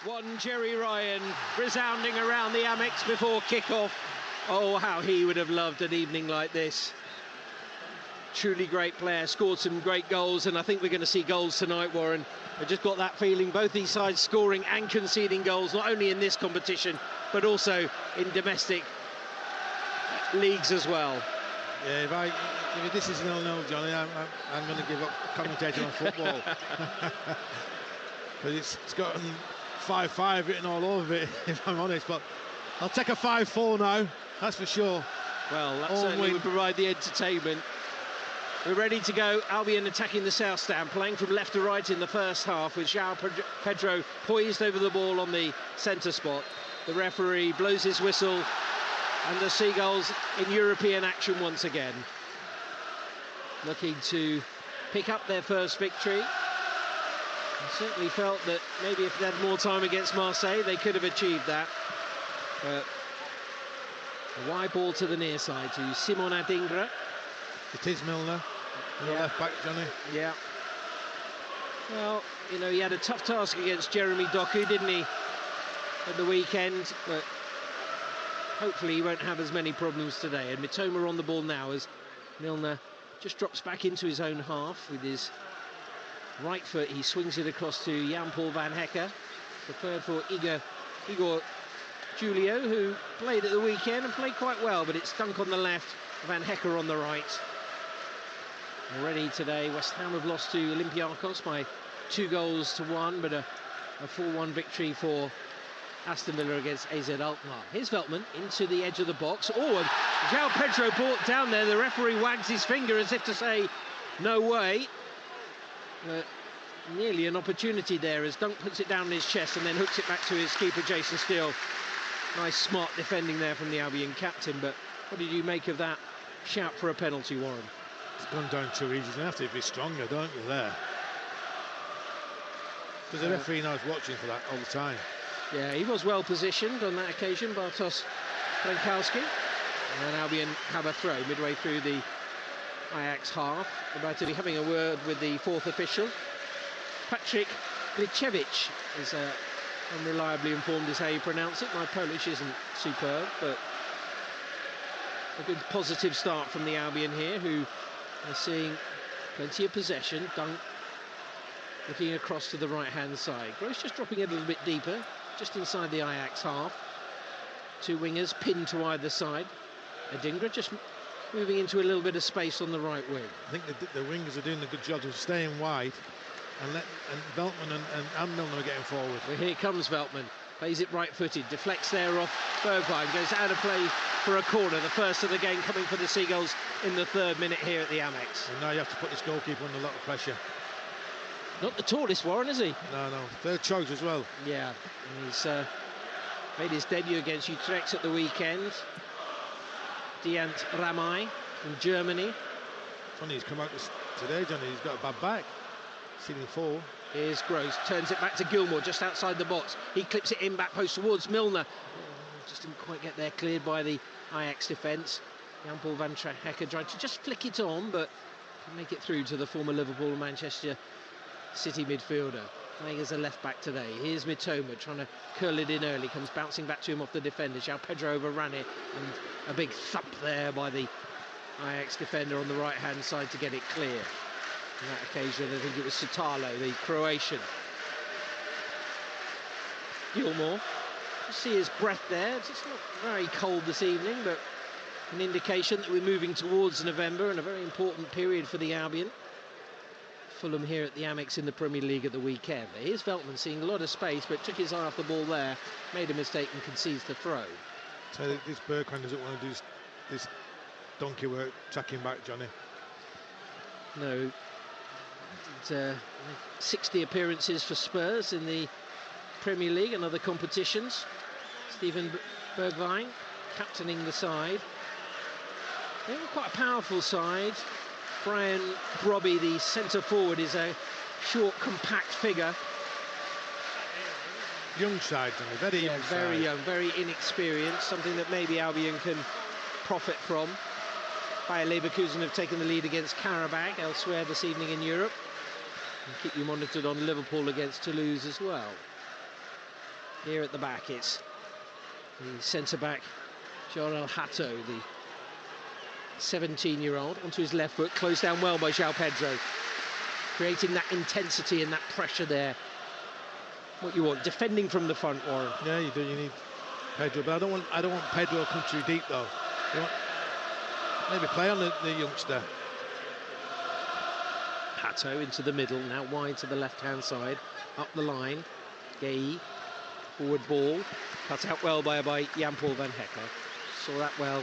One Jerry Ryan resounding around the Amex before kick-off. Oh, how he would have loved an evening like this. Truly great player, scored some great goals, and I think we're going to see goals tonight, Warren. I just got that feeling, both these sides scoring and conceding goals, not only in this competition, but also in domestic leagues as well. Yeah, if this is 0-0, Johnny, I'm going to give up commentating on football. But it's got 5-5 written all over it, if I'm honest, but I'll take a 5-4 now, that's for sure. Well, that certainly would provide the entertainment. We're ready to go. Albion attacking the south stand, playing from left to right in the first half, with João Pedro poised over the ball on the centre spot. The referee blows his whistle, and the Seagulls in European action once again, looking to pick up their first victory. I certainly felt that maybe if they had more time against Marseille, they could have achieved that. But a wide ball to the near side to Simon Adingra. It is Milner, the left back, Johnny. Yeah. Well, you know, he had a tough task against Jeremy Doku, didn't he, at the weekend? But hopefully he won't have as many problems today. And Mitoma on the ball now as Milner just drops back into his own half with his right foot. He swings it across to Jan-Paul van Hecke, prepared for Igor Julio, who played at the weekend and played quite well, but it's Dunk on the left, Van Hecke on the right. Already today, West Ham have lost to Olympiacos by 2-1, but a 4-1 victory for Aston Villa against AZ Alkmaar. Here's Veltman into the edge of the box. Oh, and João Pedro brought down there. The referee wags his finger as if to say, no way. Nearly an opportunity there as Dunk puts it down in his chest and then hooks it back to his keeper, Jason Steele. Nice, smart defending there from the Albion captain, but what did you make of that shout for a penalty, Warren? It's gone down too easy. You have to be stronger, don't you, there? Because the referee now is watching for that all the time. Yeah, he was well positioned on that occasion, Bartosz Blenkowski. And Albion have a throw midway through the Ajax half. About to be having a word with the fourth official. Patrick Glicevic is unreliably informed is how you pronounce it. My Polish isn't superb, but a good positive start from the Albion here, who are seeing plenty of possession. Dunk looking across to the right-hand side. Gross just dropping it a little bit deeper, just inside the Ajax half. Two wingers pinned to either side. Adingra just moving into a little bit of space on the right wing. I think the wingers are doing a good job of staying wide, and Veltman and Milner are getting forward. Well, here comes Veltman, plays it right-footed, deflects there off Bergwijn, goes out of play for a corner, the first of the game coming for the Seagulls in the 3rd minute here at the Amex. And now you have to put this goalkeeper under a lot of pressure. Not the tallest, Warren, is he? No, 3rd choice as well. Yeah, he's made his debut against Utrecht at the weekend. Diant Ramay from Germany. Funny, he's come out today, Johnny. He's got a bad back. Ceiling 4. Here's Gross, turns it back to Gilmour just outside the box. He clips it in back post towards Milner. Just didn't quite get there, cleared by the Ajax defence. Jan-Paul van Hecke tried to just flick it on, but can make it through to the former Liverpool and Manchester City midfielder, playing as a left back today. Here's Mitoma trying to curl it in early, comes bouncing back to him off the defender. João Pedro overran it, and a big thump there by the Ajax defender on the right-hand side to get it clear. On that occasion, I think it was Sutalo, the Croatian. Gilmour, you see his breath there. It's not very cold this evening, but an indication that we're moving towards November and a very important period for the Albion. Fulham here at the Amex in the Premier League at the weekend. Here's Veltman seeing a lot of space, but took his eye off the ball there, made a mistake and concedes the throw. So this Bergwijn doesn't want to do this donkey work, tracking back, Johnny. No. 60 appearances for Spurs in the Premier League and other competitions. Steven Bergwijn captaining the side. They were quite a powerful side. Brian Brobby, the centre forward, is a short, compact figure. Young side, Johnny, very young. Very young, very inexperienced, something that maybe Albion can profit from. Bayer Leverkusen have taken the lead against Karabakh elsewhere this evening in Europe. And keep you monitored on Liverpool against Toulouse as well. Here at the back, it's the centre-back, Joel Hato, the 17-year-old, onto his left foot, closed down well by João Pedro, creating that intensity and that pressure there. What you want, defending from the front, Warren. Yeah, you do. You need Pedro, but I don't want Pedro to come too deep though. You want maybe play on the youngster. Hato into the middle, now wide to the left-hand side, up the line. Gay, forward ball, cut out well by Jan-Paul van Hecker. Saw that well.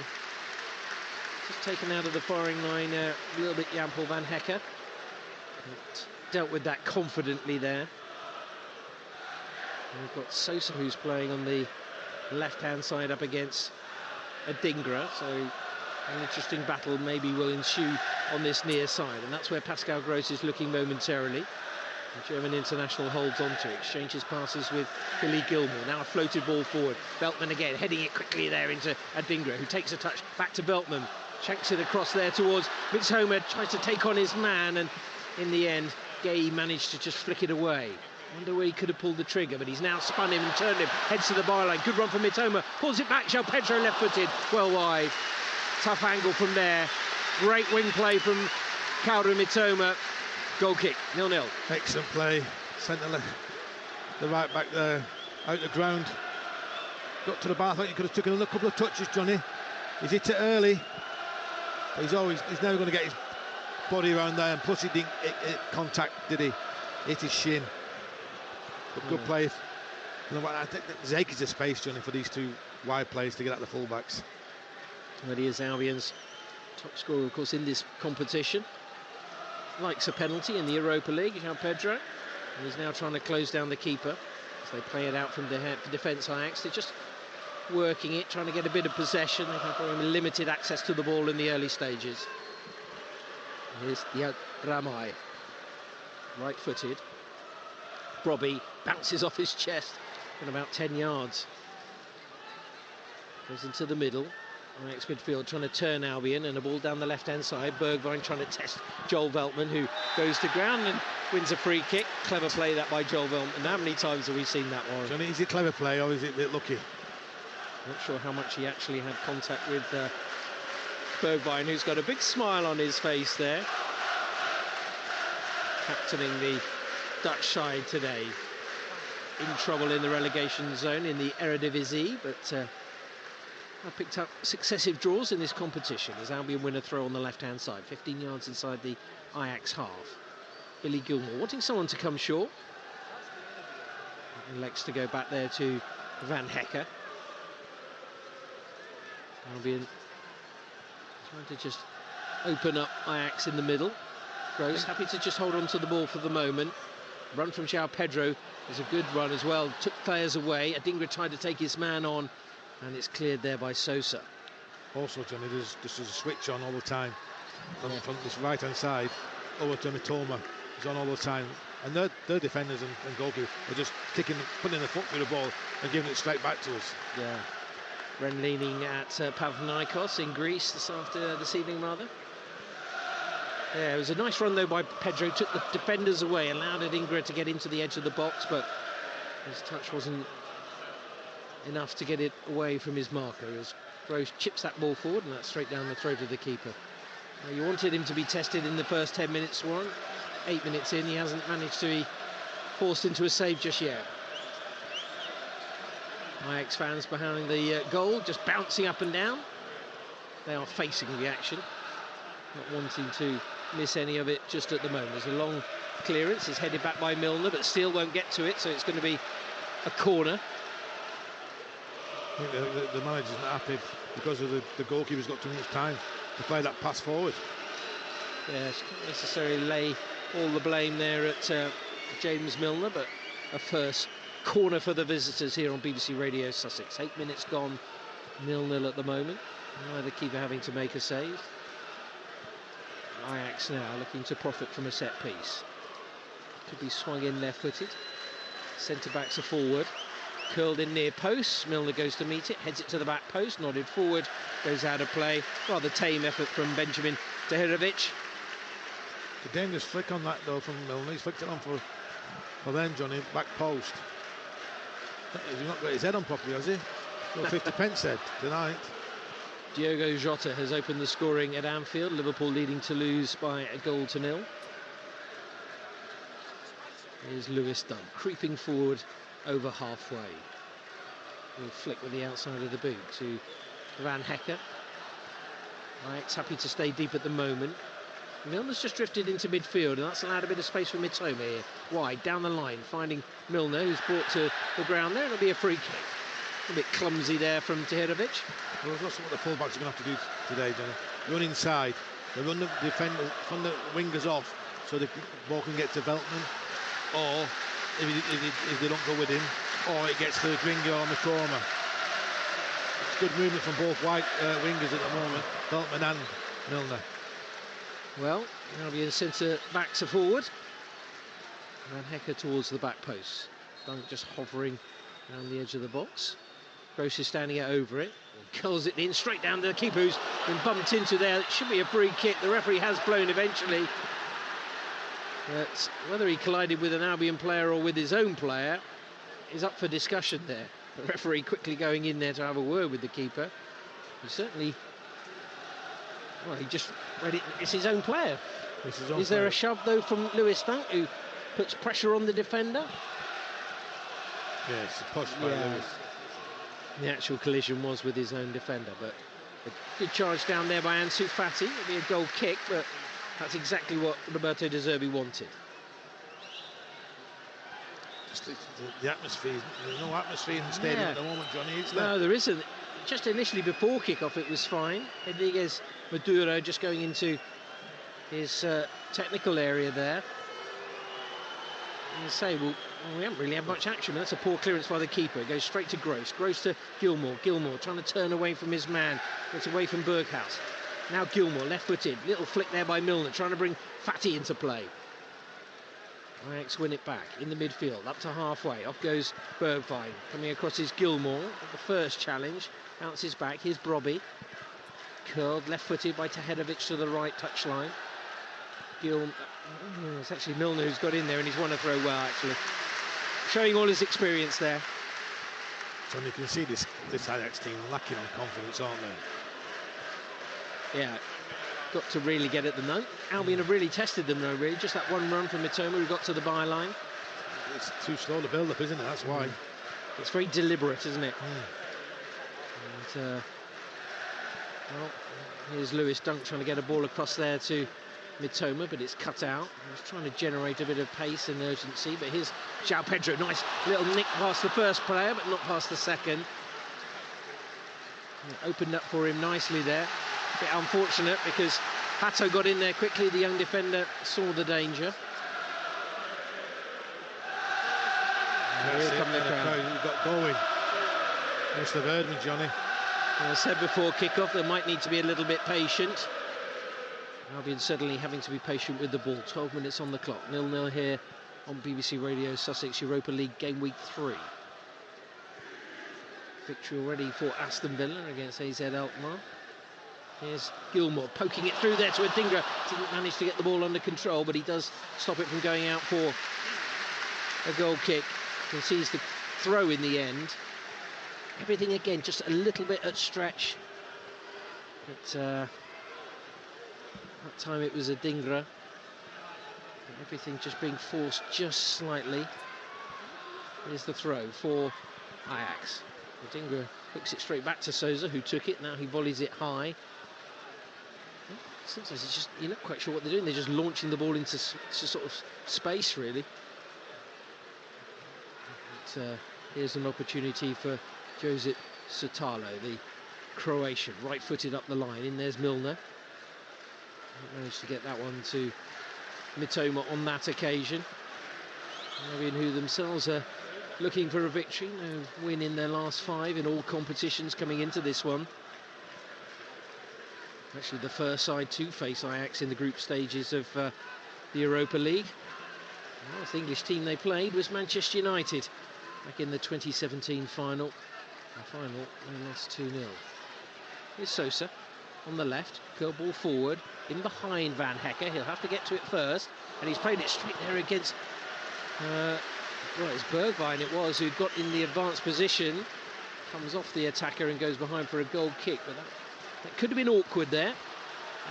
Just taken out of the firing line a little bit, Jan-Paul van Hecker. But dealt with that confidently there. And we've got Sosa, who's playing on the left-hand side up against Adingra, so an interesting battle maybe will ensue on this near side, and that's where Pascal Gross is looking momentarily. The German international holds on to, exchanges passes with Billy Gilmour. Now a floated ball forward. Veltman again, heading it quickly there into Adingra, who takes a touch back to Veltman. Shanks it across there towards Mitoma, tries to take on his man, and in the end, Gay managed to just flick it away. Wonder where he could have pulled the trigger, but he's now spun him and turned him, heads to the byline. Good run from Mitoma, pulls it back, João Pedro left-footed, well wide. Tough angle from there. Great wing play from Kaoru Mitoma. Goal kick, 0-0. Excellent play. Centre left, the right back there, out the ground. Got to the bar. I thought he could have taken a couple of touches, Johnny. He's hit it early, but he's never going to get his body around there. And plus, he didn't hit contact, did he? Hit his shin. But good play. I think there's acres of space, Johnny, for these two wide players to get at the fullbacks. Well, he is Albion's top scorer, of course, in this competition. Likes a penalty in the Europa League, João Pedro. And he's now trying to close down the keeper as they play it out from defence Ajax. They're just working it, trying to get a bit of possession. They've had very limited access to the ball in the early stages. Here's the Ramai, right-footed. Robbie bounces off his chest in about 10 yards. Goes into the middle. Ajax midfield trying to turn Albion, and a ball down the left-hand side. Bergwijn trying to test Joel Veltman, who goes to ground and wins a free kick. Clever play that by Joel Veltman. How many times have we seen that, Warren? Johnny, is it clever play or is it a bit lucky? Not sure how much he actually had contact with Bergwijn, who's got a big smile on his face there. Captaining the Dutch side today. In trouble in the relegation zone in the Eredivisie, but I picked up successive draws in this competition as Albion win a throw on the left-hand side, 15 yards inside the Ajax half. Billy Gilmour wanting someone to come short. He elects to go back there to Van Hecker. Albion trying to just open up Ajax in the middle. Gross happy to just hold on to the ball for the moment. Run from João Pedro is a good run as well. Took players away. Adingra tried to take his man on, and it's cleared there by Sosa. Also, Johnny, this is a switch on all the time from this right-hand side over to Mitoma. He's on all the time, and their defenders and goalkeepers are just putting the foot through the ball and giving it straight back to us. Yeah, Ren leaning at Panathinaikos in Greece this evening, rather. Yeah, it was a nice run though by Pedro. Took the defenders away, allowed Adingra to get into the edge of the box, but his touch wasn't enough to get it away from his marker as Gross chips that ball forward, and that's straight down the throat of the keeper. Now, you wanted him to be tested in the first 10 minutes, Warren. 8 minutes in, he hasn't managed to be forced into a save just yet. Ajax fans behind the goal, just bouncing up and down. They are facing the action, not wanting to miss any of it just at the moment. There's a long clearance, it's headed back by Milner, but still won't get to it, so it's going to be a corner. I think the manager's not happy because of the goalkeeper's got too much time to play that pass forward. Yes, can't necessarily lay all the blame there at James Milner, but a first corner for the visitors here on BBC Radio Sussex. 8 minutes gone, 0-0 at the moment. Neither keeper having to make a save. Ajax now looking to profit from a set piece. Could be swung in left-footed. Centre-backs are forward. Curled in near post. Milner goes to meet it, heads it to the back post, nodded forward, goes out of play. Rather tame effort from Benjamin Tahirovic. The dangerous flick on that though from Milner. He's flicked it on for them, Johnny, back post. He's not got his head on properly, has he? No 50 pence head tonight. Diogo Jota has opened the scoring at Anfield. Liverpool leading Toulouse by 1-0. Here's Lewis Dunk creeping forward over halfway. He'll flick with the outside of the boot to Van Hecke. Ajax happy to stay deep at the moment. Milner's just drifted into midfield, and that's allowed a bit of space for Mitoma here. Wide, down the line, finding Milner, who's brought to the ground there. It'll be a free kick. A bit clumsy there from Tahirovic. Well, that's what the fullbacks are going to have to do today, Johnny. Run inside. They run the defenders, from the wingers off, so the ball can get to Veltman. Or, if they don't go with him, or it gets to Dringy or Mitoma. It's good movement from both wingers at the moment, Veltman and Milner. Well, Albion centre back to forward. Van Hecke towards the back post. Dunk just hovering around the edge of the box. Gross is standing over it. Curls it in straight down to the keeper, who's been bumped into there. It should be a free kick. The referee has blown eventually. But whether he collided with an Albion player or with his own player is up for discussion there. The referee quickly going in there to have a word with the keeper. He certainly... Well, he just read it. It's his own player. Is there a shove, though, from Lewis Dunk, who puts pressure on the defender? Yeah, it's a push by Lewis. The actual collision was with his own defender, but a good charge down there by Ansu Fati. It'll be a goal kick, but that's exactly what Roberto De Zerbi wanted. Just the atmosphere. There's no atmosphere in the stadium at the moment, Johnny, is there? No, there isn't. Just initially before kick-off it was fine. Rodriguez Maduro just going into his technical area there. You say, well, we haven't really had much action. That's a poor clearance by the keeper. It goes straight to Gross. Gross to Gilmour. Gilmour trying to turn away from his man. Gets away from Berghaus. Now Gilmour, left-footed. Little flick there by Milner, trying to bring Fati into play. Ajax win it back in the midfield, up to halfway. Off goes Bergwijn. Coming across is Gilmour. The first challenge. Bounces back. Here's Brobby. Curled, left-footed by Tahirovic to the right touchline. It's actually Milner who's got in there, and he's won a throw well, actually. Showing all his experience there. So you can see this Ajax team lacking on confidence, aren't they? Yeah, got to really get at them though. Albion have really tested them though, really. Just that one run from Mitoma who got to the byline. It's too slow to build up, isn't it? That's why. It's very deliberate, isn't it? And, well, here's Lewis Dunk trying to get a ball across there to Mitoma, but it's cut out. He's trying to generate a bit of pace and urgency, but here's João Pedro. Nice little nick past the first player, but not past the second. It opened up for him nicely there. A bit unfortunate because Hato got in there quickly. The young defender saw the danger. Here come the crowd. Got going. Must have heard me, Johnny. As I said before kick-off, they might need to be a little bit patient. Albion certainly having to be patient with the ball. 12 minutes on the clock. 0-0 here on BBC Radio Sussex Europa League Game Week 3. Victory already for Aston Villa against AZ Alkmaar. Here's Gilmour poking it through there to Adingra. Didn't manage to get the ball under control, but he does stop it from going out for a goal kick. Concedes the throw in the end. Everything again just a little bit at stretch. But that time it was Adingra. Everything just being forced just slightly. Here's the throw for Ajax. Adingra hooks it straight back to Sousa, who took it. Now he volleys it high. Sometimes it's just, you're not quite sure what they're doing. They're just launching the ball into sort of space, really. But, here's an opportunity for Josip Sutalo, the Croatian, right-footed up the line. In there's Milner. Managed to get that one to Mitoma on that occasion. Albion, who themselves are looking for a victory, no win in their last 5 in all competitions coming into this one. Actually the first side to face Ajax in the group stages of the Europa League. The last English team they played was Manchester United back in the 2017 final. The final they lost 2-0. Here's Sousa on the left, curl ball forward, in behind Van Hecke. He'll have to get to it first, and he's played it straight there against Well, it's Bergwijn it was who'd got in the advanced position, comes off the attacker and goes behind for a goal kick, but that could have been awkward there.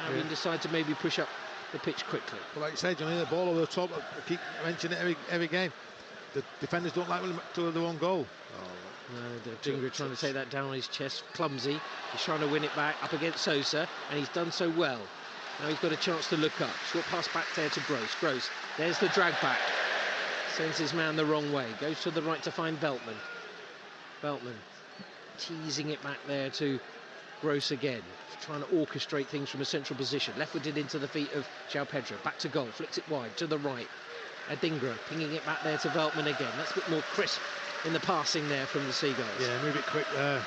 Albion decide to maybe push up the pitch quickly. Well, like you say, Johnny, the ball over the top, I keep mentioning it every game. The defenders don't like to the one goal. No, Dingra trying to take that down on his chest, clumsy. He's trying to win it back up against Sosa, and he's done so well. Now he's got a chance to look up. Short pass back there to Gross. Gross, there's the drag back. Sends his man the wrong way. Goes to the right to find Veltman. Veltman teasing it back there to Gross again, trying to orchestrate things from a central position. Left-footed into the feet of João Pedro. Back to goal, flicks it wide to the right. Adingra pinging it back there to Veltman again. That's a bit more crisp in the passing there from the Seagulls. Yeah, move it quick there.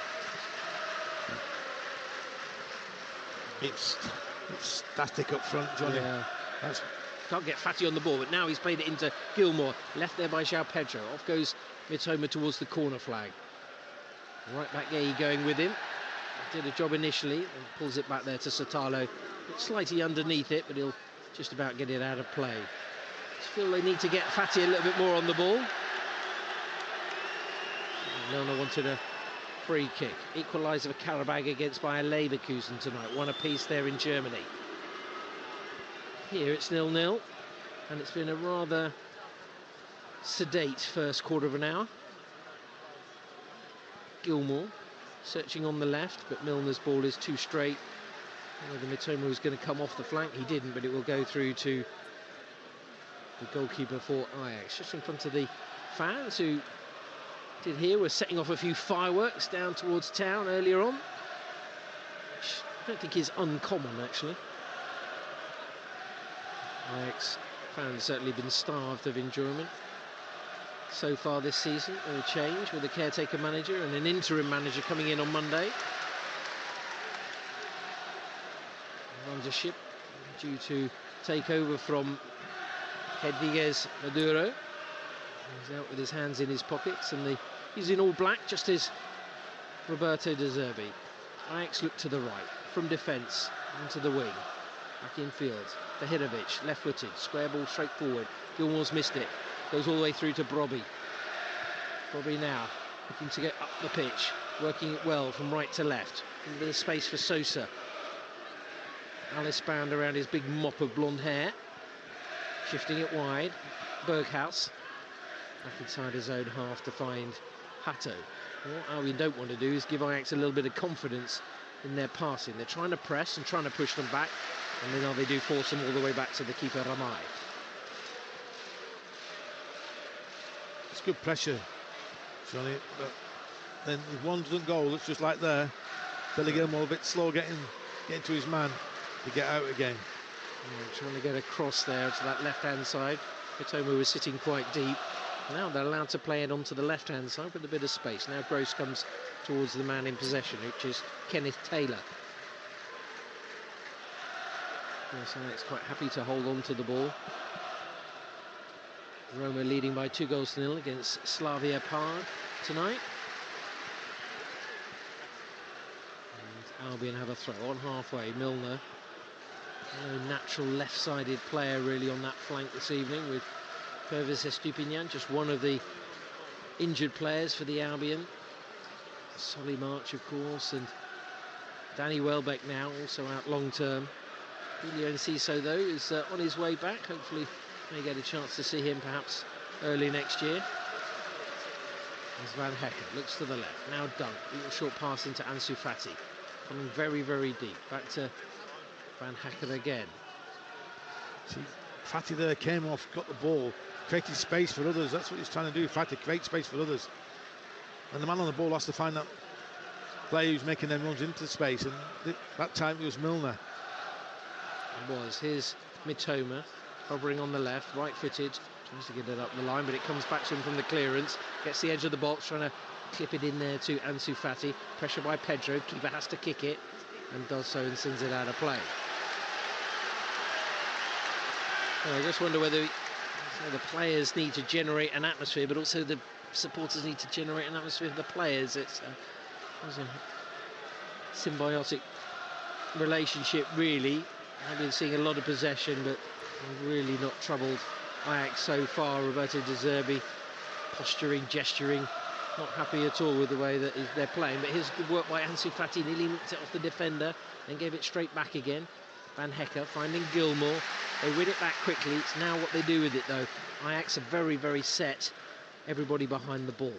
It's static up front, Johnny. Yeah. Can't get Fatty on the ball, but now he's played it into Gilmour. Left there by João Pedro. Off goes Mitoma towards the corner flag. Right back there, going with him. Did a job initially and pulls it back there to Sotalo. Slightly underneath it, but he'll just about get it out of play. Just feel they need to get Fatty a little bit more on the ball. Milner wanted a free kick. Equaliser for Karabag against Bayer Leverkusen tonight. One apiece there in Germany. Here it's 0-0, and it's been a rather sedate first quarter of an hour. Gilmour searching on the left, but Milner's ball is too straight. Whether Mitoma was going to come off the flank, he didn't, but it will go through to the goalkeeper for Ajax. Just in front of the fans who did here were setting off a few fireworks down towards town earlier on, which I don't think is uncommon actually. Ajax fans certainly been starved of enjoyment so far this season. All change with a caretaker manager and an interim manager coming in on Monday. Managership due to take over from Hedviges Maduro. He's out with his hands in his pockets, and he's in all black, just as Roberto De Zerbi. Ajax look to the right, from defence into the wing, back in field. Tahirovic, left-footed, square ball straight forward. Gilmour's missed it. Goes all the way through to Brobby. Brobby now looking to get up the pitch, working it well from right to left. A bit of space for Sosa. Alice bound around his big mop of blonde hair. Shifting it wide. Berghaus back inside his own half to find Hato. What Albion don't want to do is give Ajax a little bit of confidence in their passing. They're trying to press and trying to push them back, and then they do force them all the way back to the keeper Ramai. It's good pressure, Johnny, but then if one doesn't go, it's just like there. Billy Gilmour a bit slow getting to his man to get out again. Yeah, trying to get across there to that left-hand side. Mitoma was sitting quite deep. Now they're allowed to play it onto the left-hand side with a bit of space. Now Gross comes towards the man in possession, which is Kenneth Taylor. Yes, Alex quite happy to hold on to the ball. Roma leading by 2-0 against Slavia Prague tonight. And Albion have a throw on halfway. Milner, no natural left-sided player really on that flank this evening, with Pervis Estupinian, just one of the injured players for the Albion. Solly March, of course, and Danny Welbeck now also out long-term. Julio Enciso, though, is on his way back. Hopefully may get a chance to see him perhaps early next year. As Van Hecker looks to the left, now Dunk, little short pass into Ansu Fati, coming very, very deep, back to Van Hecker again. See, Fati there came off, got the ball, created space for others. That's what he's trying to do, Fati, create space for others. And the man on the ball has to find that player who's making them runs into space, and that time it was Milner. It was his Mitoma, hovering on the left, right-footed, tries to get it up the line, but it comes back to him from the clearance, gets the edge of the box, trying to clip it in there to Ansu Fati. Pressure by Pedro, keeper has to kick it, and does so and sends it out of play. Well, I just wonder whether the players need to generate an atmosphere, but also the supporters need to generate an atmosphere for the players. It's a symbiotic relationship, really. I've been seeing a lot of possession, but really not troubled Ajax so far. Roberto De Zerbi posturing, gesturing, not happy at all with the way that they're playing. But here's good work by Ansu Fati, nearly nicked it off the defender, then gave it straight back again. Van Hecke finding Gilmour. They win it back quickly. It's now what they do with it, though. Ajax are very, very set. Everybody behind the ball.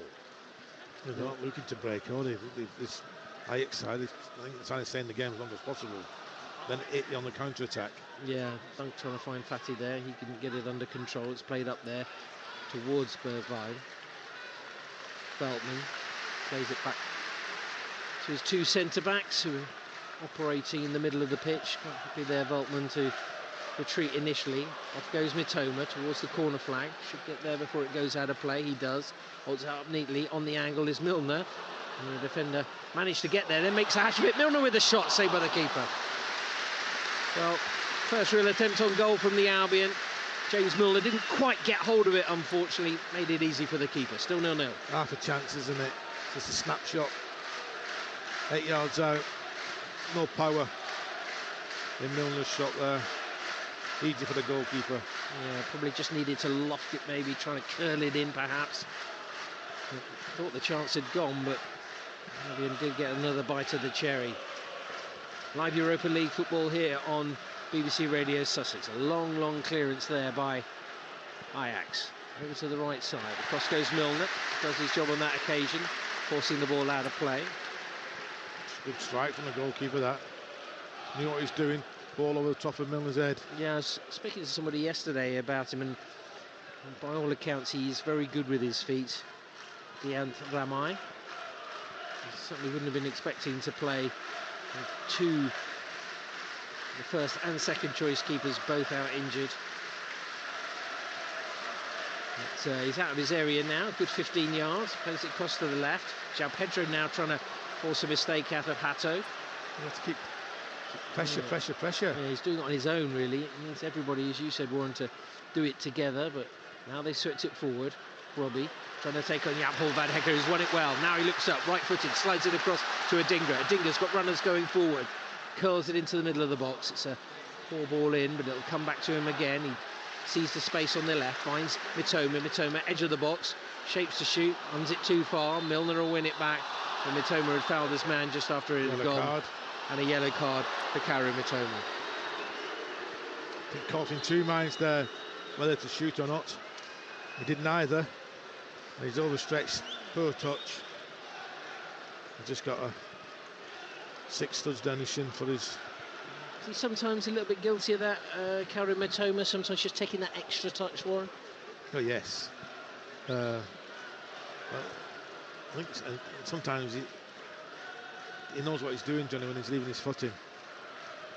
They're not looking to break, are they? This Ajax side, I think they're trying to stay in the game as long as possible. Then hit on the counter-attack. Yeah, Dunk trying to find Fati there. He can get it under control. It's played up there towards Bergwijn. Veltman plays it back to his two centre-backs who are operating in the middle of the pitch. Quite happy there, Veltman, to retreat initially. Off goes Mitoma towards the corner flag. Should get there before it goes out of play. He does. Holds it up neatly. On the angle is Milner. And the defender managed to get there, then makes a hash of it. Milner with the shot, saved by the keeper. Well, first real attempt on goal from the Albion. James Milner didn't quite get hold of it, unfortunately. Made it easy for the keeper. Still 0-0. Half a chance, isn't it? Just a snapshot. 8 yards out. No power in Milner's shot there. Easy for the goalkeeper. Yeah, probably just needed to loft it, maybe trying to curl it in, perhaps. Thought the chance had gone, but Albion did get another bite of the cherry. Live Europa League football here on BBC Radio Sussex. A long, long clearance there by Ajax. Over to the right side. Across goes Milner. Does his job on that occasion, forcing the ball out of play. Good strike from the goalkeeper, that. Knew what he's doing. Ball over the top of Milner's head. Yeah, I was speaking to somebody yesterday about him, and by all accounts, he's very good with his feet. Dian Ramai. He certainly wouldn't have been expecting to play with the first and second choice keepers both out injured. But, he's out of his area now, a good 15 yards, plays it across to the left. João Pedro now trying to force a mistake out of Hato. You have to keep pressure. Yeah, he's doing it on his own, really. It needs everybody, as you said, Warren, to do it together, but now they switch it forward. Robbie trying to take on Paul Van Hecke, who's won it well. Now he looks up, right-footed, slides it across to Adingra. Adingra's got runners going forward, curls it into the middle of the box. It's a poor ball in, but it'll come back to him again. He sees the space on the left, finds Mitoma, edge of the box, shapes to shoot, runs it too far. Milner will win it back, and Mitoma had fouled his man just after it had gone. Card. And a yellow card for Karim Mitoma. I think caught in two minds there, whether to shoot or not. He did neither. And he's overstretched, poor touch. He's just got a 6 touchdown for his. He's sometimes a little bit guilty of that, Karim Mitoma, sometimes just taking that extra touch, Warren. Oh, yes. Well, I think sometimes he knows what he's doing, Johnny, when he's leaving his foot in.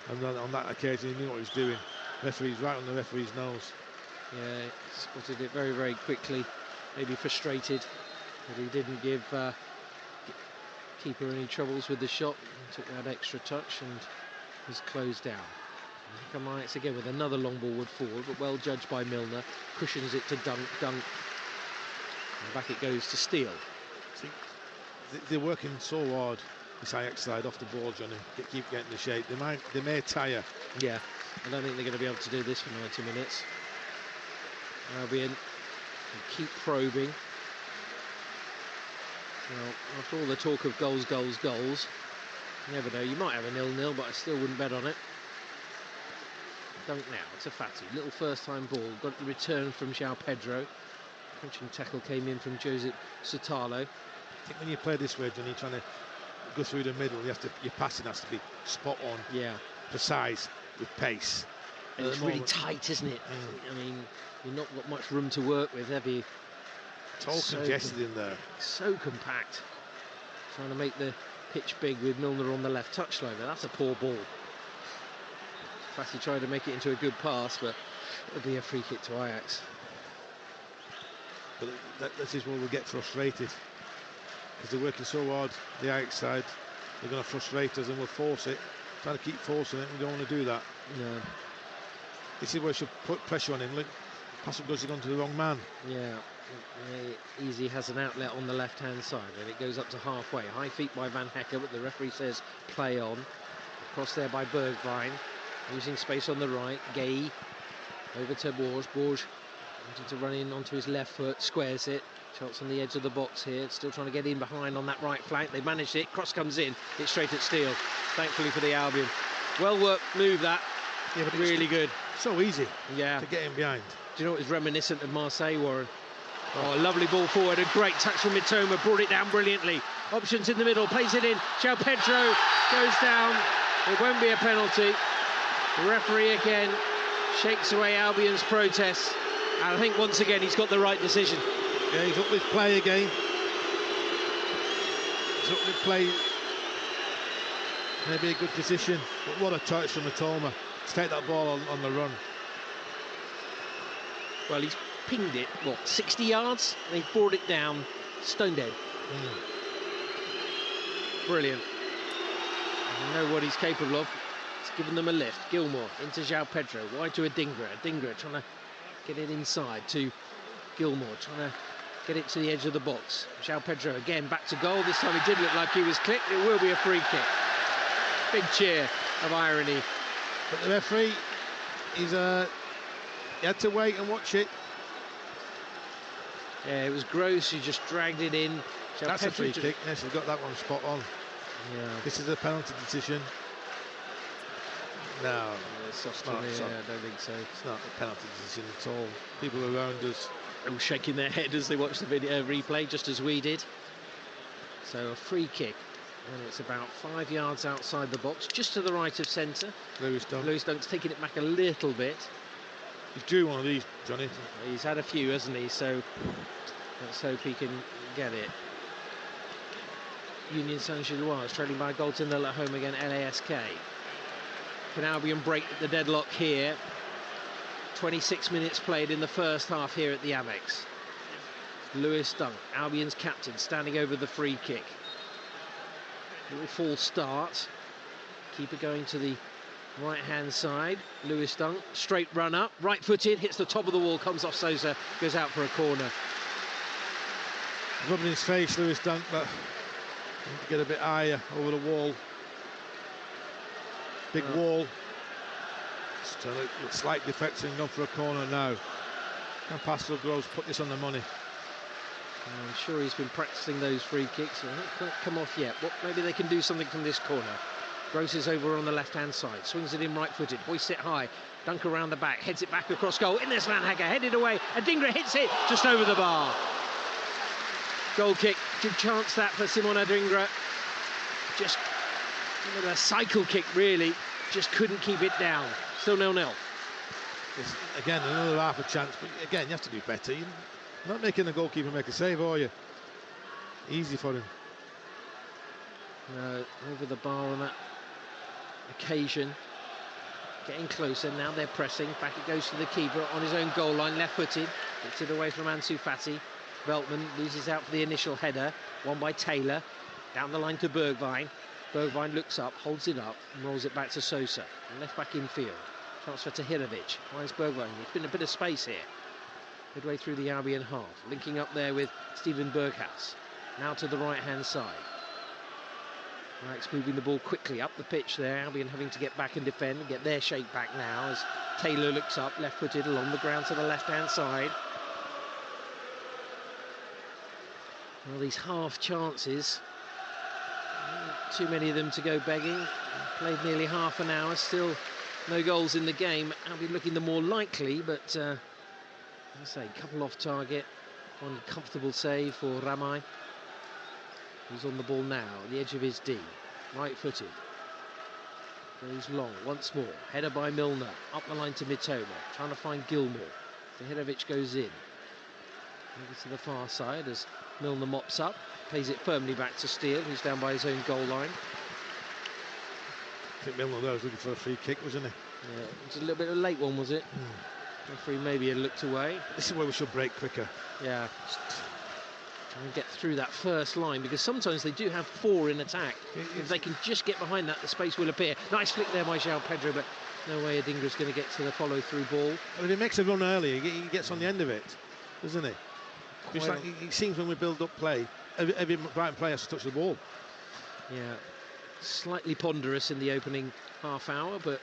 And on that occasion, he knew what he was doing. Referee's right on the referee's nose. Yeah, spotted it very, very quickly. Maybe frustrated that he didn't give keeper any troubles with the shot. He took that extra touch and was closed down. Come on, it's again with another long ball would forward, but well judged by Milner. Cushions it to Dunk. And back it goes to Steele. See, they're working so hard, this Ajax side, off the ball, Johnny. They keep getting the shape. They may tire. Yeah, I don't think they're going to be able to do this for 90 minutes. Albion keep probing. Well, after all the talk of goals, you never know. You might have a 0-0, but I still wouldn't bet on it. Dunk now, it's a Fati. Little first-time ball. Got the return from João Pedro. Crunching tackle came in from Joseph Sotalo. I think when you play this way, Johnny, you're trying to go through the middle. Your passing has to be spot on. Yeah. Precise, with pace. And it's really tight, isn't it? I mean, you've not got much room to work with, have you? It's all congested in there. So compact. Trying to make the pitch big with Milner on the left touchline. That's a poor ball. Fati tried to make it into a good pass, but it'll be a free kick to Ajax. But this is where we'll get frustrated, because they're working so hard, the Ajax side. They're going to frustrate us and we'll force it. Trying to keep forcing it, we don't want to do that. No. This is where we should put pressure on him. Look, pass goes he gone to the wrong man. Yeah, Easy has an outlet on the left-hand side, and it goes up to halfway. High feet by Van Hecke, but the referee says play on. Across there by Bergwijn, using space on the right. Gay over to Borges. Borges Wanting to run in onto his left foot, squares it. Shots on the edge of the box here, still trying to get in behind on that right flank. They managed it, cross comes in, it's straight at Steele, thankfully for the Albion. Well worked move that, Yeah, but really good. So easy Yeah. to get him behind. Do you know what is reminiscent of Marseille, Warren? Oh, a lovely ball forward, a great touch from Mitoma, brought it down brilliantly. Options in the middle, plays it in, João Pedro goes down, it won't be a penalty. The referee again shakes away Albion's protests, and I think once again he's got the right decision. Yeah, he's up with play again. He's up with play. Maybe a good position, but what a touch from Mitoma to take that ball on the run. Well, he's pinged it, what, 60 yards? They've brought it down, stone dead. Brilliant. You know what he's capable of. He's given them a lift. Gilmour into João Pedro, wide to Adingra. Adingra trying to get it inside to Gilmour, trying to get it to the edge of the box. João Pedro again back to goal. This time it did look like he was clipped. It will be a free kick. Big cheer of irony. But the referee, he had to wait and watch it. Yeah, it was Gross who just dragged it in. That's a free kick. Yes, he's got that one spot on. Yeah. This is a penalty decision. No, Yeah, soft not, to me, it's not. I don't think so. It's not a penalty decision at all. People around us. All shaking their head as they watch the video replay, just as we did. So a free kick, and it's about 5 yards outside the box, just to the right of centre. Lewis Dunk. Lewis Dunk's taking it back a little bit. He's due one of these, Johnny. He's had a few, hasn't he? So let's hope he can get it. Union Saint-Gilloise trailing by a goal to nil at home against LASK. Can Albion break the deadlock here? 26 minutes played in the first half here at the Ajax. Lewis Dunk, Albion's captain, standing over the free kick. Little false start. Keeper going to the right-hand side. Lewis Dunk, straight run up, right-footed, hits the top of the wall, comes off Sosa, goes out for a corner. Rubbing his face, Lewis Dunk, but need to get a bit higher over the wall. Big wall. Just a slight deflection, gone for a corner now. Can Pascal Gross put this on the money? I'm sure he's been practicing those free kicks. They haven't quite come off yet. Well, maybe they can do something from this corner. Gross is over on the left-hand side, swings it in right-footed, hoists it high. Dunk around the back, heads it back across goal. In there's Van Hagger, headed away. Adingra hits it just over the bar. Goal kick, good chance that for Simon Adingra. Just a cycle kick, really. Just couldn't keep it down. Still 0-0. Again, another half a chance, but again, you have to do better. You're not making the goalkeeper make a save, are you? Easy for him. No, over the bar on that occasion. Getting closer, now they're pressing. Back it goes to the keeper on his own goal line, left-footed. Gets it away from Ansu Fati. Veltman loses out for the initial header, won by Taylor. Down the line to Bergwijn. Bergwijn looks up, holds it up, and rolls it back to Sosa. Left back infield. Transfer to Hirovic. Finds Bergwijn. There's been a bit of space here. Midway through the Albion half. Linking up there with Steven Berghuis. Now to the right-hand side. Ajax moving the ball quickly up the pitch there. Albion having to get back and defend and get their shape back now as Taylor looks up, left-footed along the ground to the left-hand side. Well, these half chances, too many of them to go begging. Played nearly half an hour, still no goals in the game. Albion looking the more likely, but as I say, couple off target. One comfortable save for Ramai, who's on the ball now, at the edge of his D, right-footed. Goes long once more. Header by Milner, up the line to Mitoma, trying to find Gilmour. Hirovic goes in. Over to the far side as Milner mops up, plays it firmly back to Steele, who's down by his own goal line. I think Milner there was looking for a free kick, wasn't he? Yeah, it was a little bit of a late one, was it? Referee maybe had looked away. This is where we should break quicker. Yeah. Try and get through that first line, because sometimes they do have four in attack. If they can just get behind that, the space will appear. Nice flick there by João Pedro, but no way Adingra's going to get to the follow-through ball. Well, if he makes a run early, he gets on the end of it, doesn't he? Just like it seems when we build up play, every Brighton player has to touch the ball. Yeah, slightly ponderous in the opening half hour, but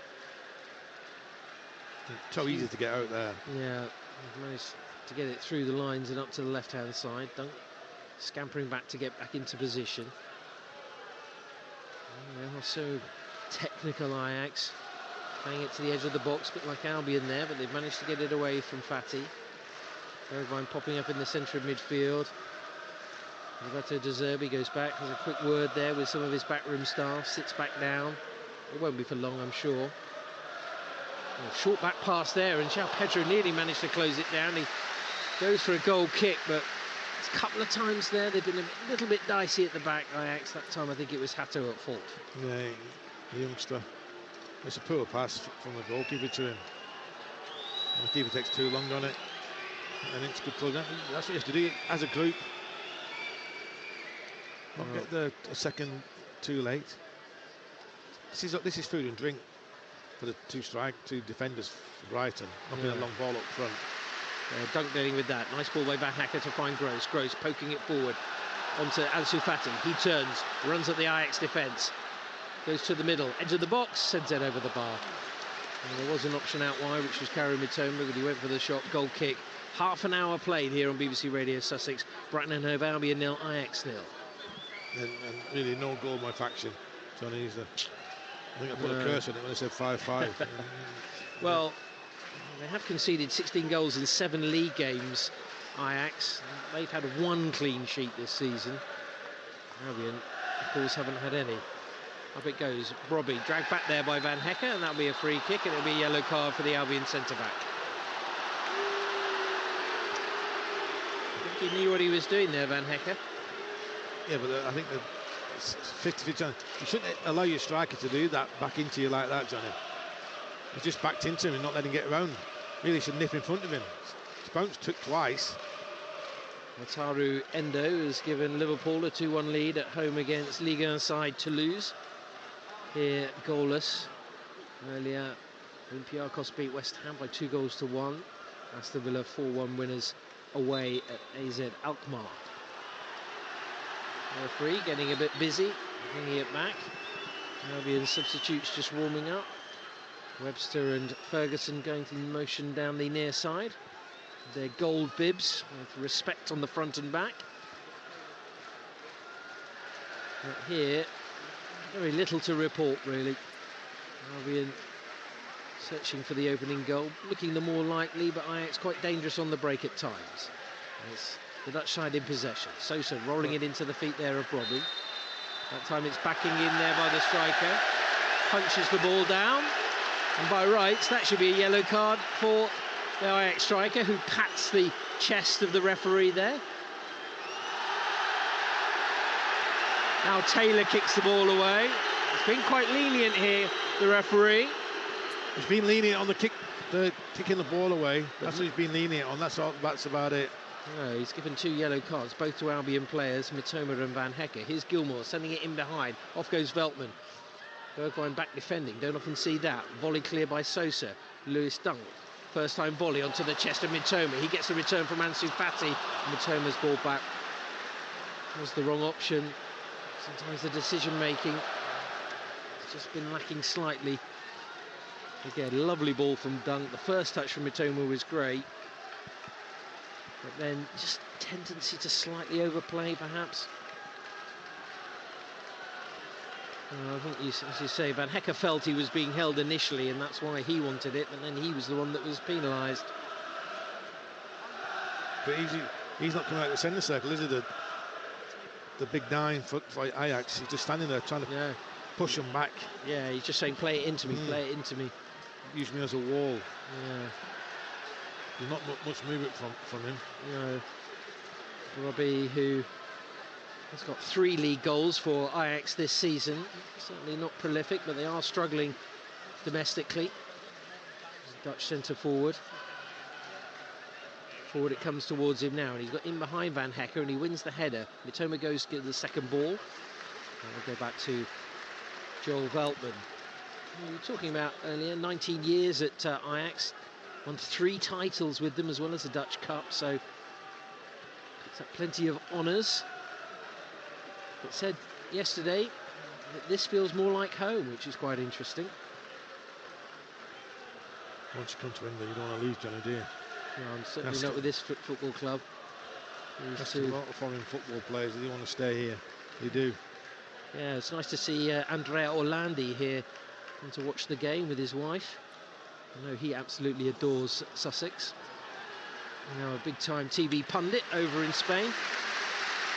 so easy to get out there. yeah, managed to get it through the lines and up to the left-hand side. Dunk scampering back to get back into position. And they're so technical, Ajax. Playing it to the edge of the box, a bit like Albion there, but they've managed to get it away from Fati. Bergwijn popping up in the centre of midfield. Roberto De Zerbi goes back, has a quick word there with some of his backroom staff, sits back down. It won't be for long, I'm sure. A short back pass there, and João Pedro nearly managed to close it down. He goes for a goal kick, but a couple of times there they've been a little bit dicey at the back, Ajax. That time I think it was Hato at fault. Yeah, the youngster. It's a poor pass from the goalkeeper to him. And the keeper takes too long on it. And it's good plug. That's what you have to do as a group. Not get a second too late. This is food and drink for the two defenders for Brighton. Not being a long ball up front. Dunk dealing with that. Nice ball by Van Hacker to find Gross. Gross poking it forward onto Ansu Fati. He turns, runs at the Ajax defence. Goes to the middle, edge of the box, sends it over the bar. And there was an option out wide, which was Karim Mitoma, but he went for the shot. Goal kick. Half an hour played here on BBC Radio Sussex. Brighton and Hove Albion 0, Ajax 0. And really no goal by faction, Johnny. I think I put a curse on it when I said 5-5. Well, they have conceded 16 goals in 7 league games, Ajax. They've had 1 clean sheet this season. Albion, of course, haven't had any. Up it goes. Robbie dragged back there by Van Hecker, and that'll be a free kick, and it'll be a yellow card for the Albion centre-back. I think he knew what he was doing there, Van Hecker. Yeah, but I think the 50-50 chance. You shouldn't allow your striker to do that back into you like that, Johnny. He's just backed into him and not letting him get around. Really should nip in front of him. His bounce took twice. Wataru Endo has given Liverpool a 2-1 lead at home against Ligue 1 side Toulouse. Here, goalless. Earlier, Olympiacos beat West Ham by 2-1. Aston Villa 4-1 winners away at AZ Alkmaar. Referee getting a bit busy, bringing it back. Albion substitutes just warming up. Webster and Ferguson going through motion down the near side. Their gold bibs with respect on the front and back. But here, very little to report really. Albion searching for the opening goal, looking the more likely, but Ajax quite dangerous on the break at times. It's the Dutch side in possession. Sosa rolling it into the feet there of Robbie. That time it's backing in there by the striker. Punches the ball down. And by rights, that should be a yellow card for the Ajax striker, who pats the chest of the referee there. Now Taylor kicks the ball away. He's been quite lenient here, the referee. He's been lenient on the kick, kicking the ball away. That's what he's been lenient on. That's about it. No, he's given 2 yellow cards, both to Albion players, Mitoma and Van Hecker. Here's Gilmour sending it in behind. Off goes Veltman. Bergwijn back defending. Don't often see that. Volley clear by Sosa. Lewis Dunk. First time volley onto the chest of Mitoma. He gets a return from Ansu Fati. Mitoma's ball back. Was the wrong option. Sometimes the decision making has just been lacking slightly. Again, lovely ball from Dunk. The first touch from Mitoma was great. But then just tendency to slightly overplay, perhaps. I think, as you say, Van Hecker felt he was being held initially, and that's why he wanted it, but then he was the one that was penalised. But he's not coming out of the centre circle, is he? The big 9 for Ajax. He's just standing there trying to push him back. Yeah, he's just saying, play it into me, play it into me. Use me as a wall. Yeah. There's not much movement from him. No. Robbie, who has got 3 league goals for Ajax this season. Certainly not prolific, but they are struggling domestically. Dutch centre forward. Forward it comes towards him now, and he's got in behind Van Hecker, and he wins the header. Mitoma goes to get the second ball. And we'll go back to Joel Veltman. We were talking about earlier, 19 years at Ajax. Won 3 titles with them, as well as the Dutch Cup, so picked up plenty of honours. But said yesterday that this feels more like home, which is quite interesting. Once you come to England, you don't want to leave, Johnny, do you? No, certainly not with this football club. That's a lot of foreign football players. They want to stay here. They do. Yeah, it's nice to see Andrea Orlandi here and to watch the game with his wife. I know he absolutely adores Sussex. Now a big-time TV pundit over in Spain.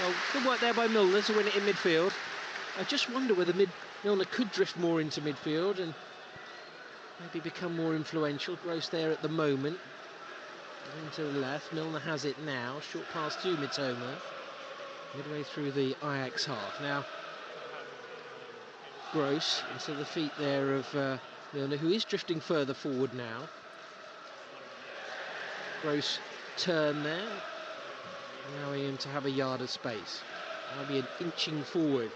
Well, good work there by Milner to win it in midfield. I just wonder whether Milner could drift more into midfield and maybe become more influential. Gross there at the moment. Into the left, Milner has it now. Short pass to Mitoma. Midway through the Ajax half. Now, Gross into the feet there of Milner, who is drifting further forward now. Gross turn there, allowing him to have a yard of space. Albion inching forward.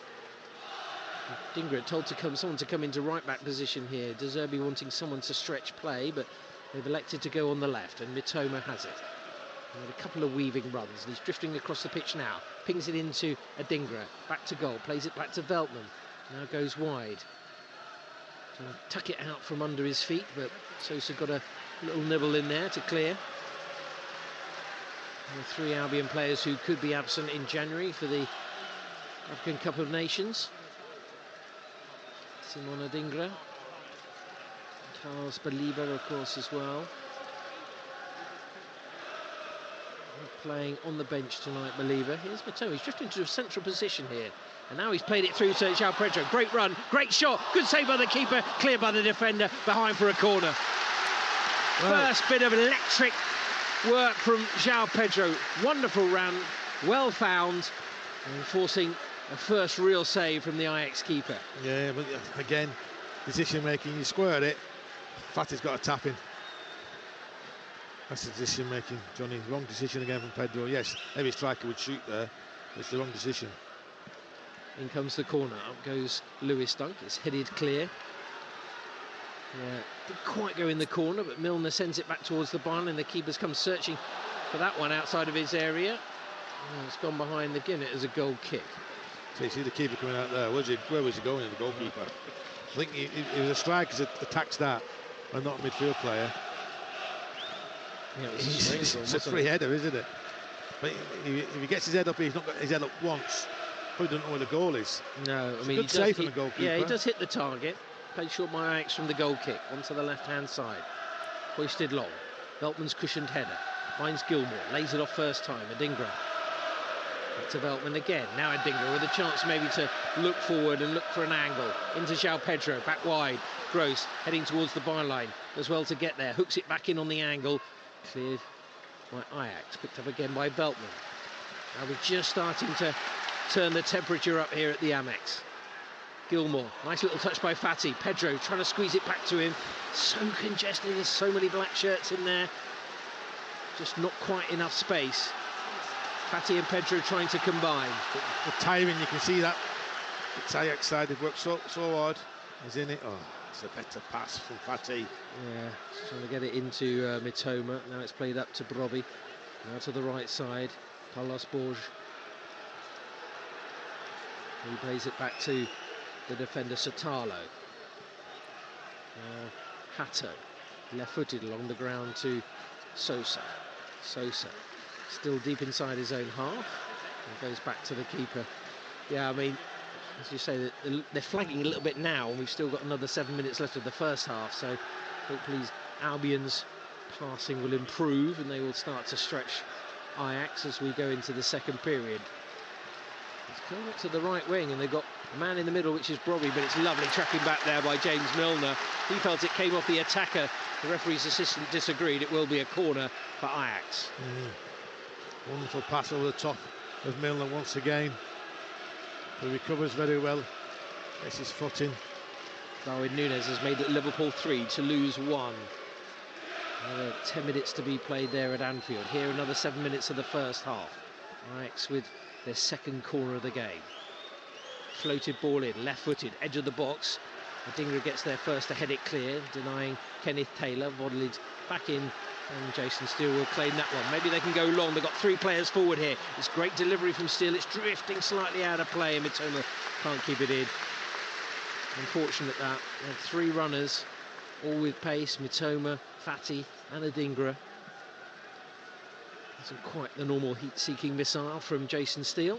Dingra told someone to come into right-back position here. De Zerbi wanting someone to stretch play, but they've elected to go on the left, and Mitoma has it. And with a couple of weaving runs, and he's drifting across the pitch now. Pings it into Adingra, back to goal, plays it back to Veltman. Now goes wide. Trying to tuck it out from under his feet, but Sosa got a little nibble in there to clear. And the 3 Albion players who could be absent in January for the African Cup of Nations. Simon Adingra. Carlos Baliba, of course, as well. Playing on the bench tonight, Baliba. Here's Mitoma. He's drifting to a central position here. And now he's played it through to João Pedro. Great run, great shot. Good save by the keeper. Cleared by the defender. Behind for a corner. Right. First bit of electric work from João Pedro. Wonderful run. Well found. And forcing a first real save from the Ajax keeper. Yeah, but again, decision making. You squared it. Fatty's got a tap in. That's the decision making, Johnny. Wrong decision again from Pedro. Yes, every striker would shoot there. It's the wrong decision. In comes the corner. Up goes Lewis Dunk. It's headed clear. Yeah, didn't quite go in the corner, but Milner sends it back towards the byline, and the keeper's come searching for that one outside of his area. Oh, it's gone behind the Guinness as a goal kick. So you see the keeper coming out there. Where was he going, the goalkeeper? I think it was a striker that attacks that, and not a midfield player. Yeah, it's a free header, isn't it? But if he gets his head up, he's not got his head up once. Probably don't know where the goal is. No, I mean, good save from the goalkeeper. Yeah, he does hit the target. Played short by Ajax from the goal kick onto the left-hand side. Hoisted long. Veltman's cushioned header. Finds Gilmour. Lays it off first time. Adingra. Back to Veltman again. Now Adingra with a chance maybe to look forward and look for an angle. Into João Pedro. Back wide. Gross heading towards the byline as well to get there. Hooks it back in on the angle. Cleared by Ajax. Picked up again by Veltman. Now we're just starting to turn the temperature up here at the Amex. Gilmour, nice little touch by Fatty. Pedro trying to squeeze it back to him. So congested, there's so many black shirts in there. Just not quite enough space. Fatty and Pedro trying to combine. The timing, you can see that. It's Ajax side, they've worked so hard. He's in it. Oh, it's a better pass from Fatty. Yeah, trying to get it into Mitoma. Now it's played up to Brobbey. Now to the right side. Carlos Borges. He plays it back to the defender Sotalo. Hato, left-footed along the ground to Sosa. Sosa, still deep inside his own half. And goes back to the keeper. Yeah, I mean, as you say, they're flagging a little bit now, and we've still got another 7 minutes left of the first half. So hopefully Albion's passing will improve, and they will start to stretch Ajax as we go into the second period. It's coming up to the right wing, and they've got a man in the middle, which is Brobbey, but it's lovely tracking back there by James Milner. He felt it came off the attacker. The referee's assistant disagreed. It will be a corner for Ajax. Wonderful pass over the top of Milner once again. He recovers very well. Gets his foot in. Darwin Núñez has made it Liverpool 3, Toulouse 1. Another 10 minutes to be played there at Anfield. Here another 7 minutes of the first half. Ajax with their second corner of the game. Floated ball in, left-footed, edge of the box. Adingra gets there first to head it clear, denying Kenneth Taylor. Voddled back in, and Jason Steele will claim that one. Maybe they can go long. They've got 3 players forward here. It's great delivery from Steele. It's drifting slightly out of play, and Mitoma can't keep it in. Unfortunate that. They had 3 runners, all with pace. Mitoma, Fatty and Adingra. Wasn't quite the normal heat-seeking missile from Jason Steele.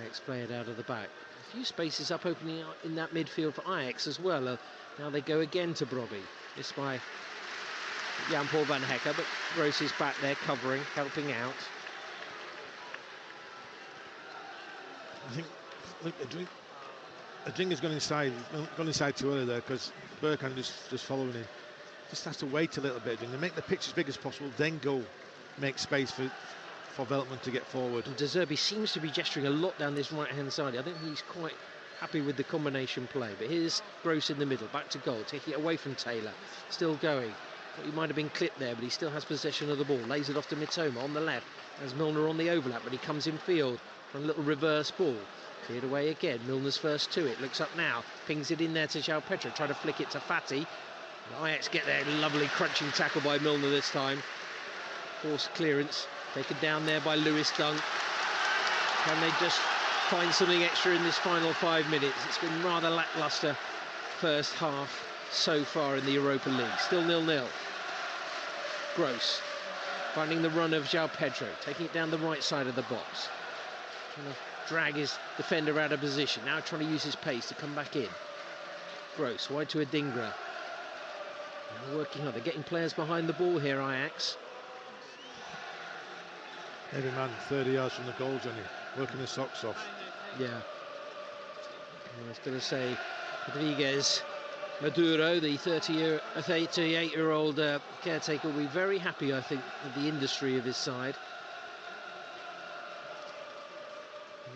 Ajax play it out of the back. A few spaces up opening up in that midfield for Ajax as well. Now they go again to Brobby. This by Jan-Paul van Hecke, but Gross is back there covering, helping out. I think the Dringer's gone inside too early there, because Bergkamp just following him. Just has to wait a little bit, Dringer, make the pitch as big as possible, then go make space for Veltman to get forward. And De Zerbi seems to be gesturing a lot down this right-hand side. I think he's quite happy with the combination play. But here's Gross in the middle, back to goal, taking it away from Taylor. Still going. Thought he might have been clipped there, but he still has possession of the ball. Lays it off to Mitoma on the left. As Milner on the overlap, but he comes in field for a little reverse ball. Cleared away again. Milner's first to it. Looks up now. Pings it in there to João Pedro. Try to flick it to Fati. Ajax get there. Lovely crunching tackle by Milner this time. Forced clearance. Taken down there by Lewis Dunk. Can they just find something extra in this final 5 minutes? It's been rather lacklustre first half so far in the Europa League. Still 0-0. Gross finding the run of João Pedro, taking it down the right side of the box. Trying to drag his defender out of position. Now trying to use his pace to come back in. Gross wide to Adingra. They're working hard. They're getting players behind the ball here, Ajax. Every man 30 yards from the goal, Johnny, working his socks off. Yeah. I was going to say, Rodriguez Maduro, the 38-year-old caretaker, will be very happy, I think, with the industry of his side.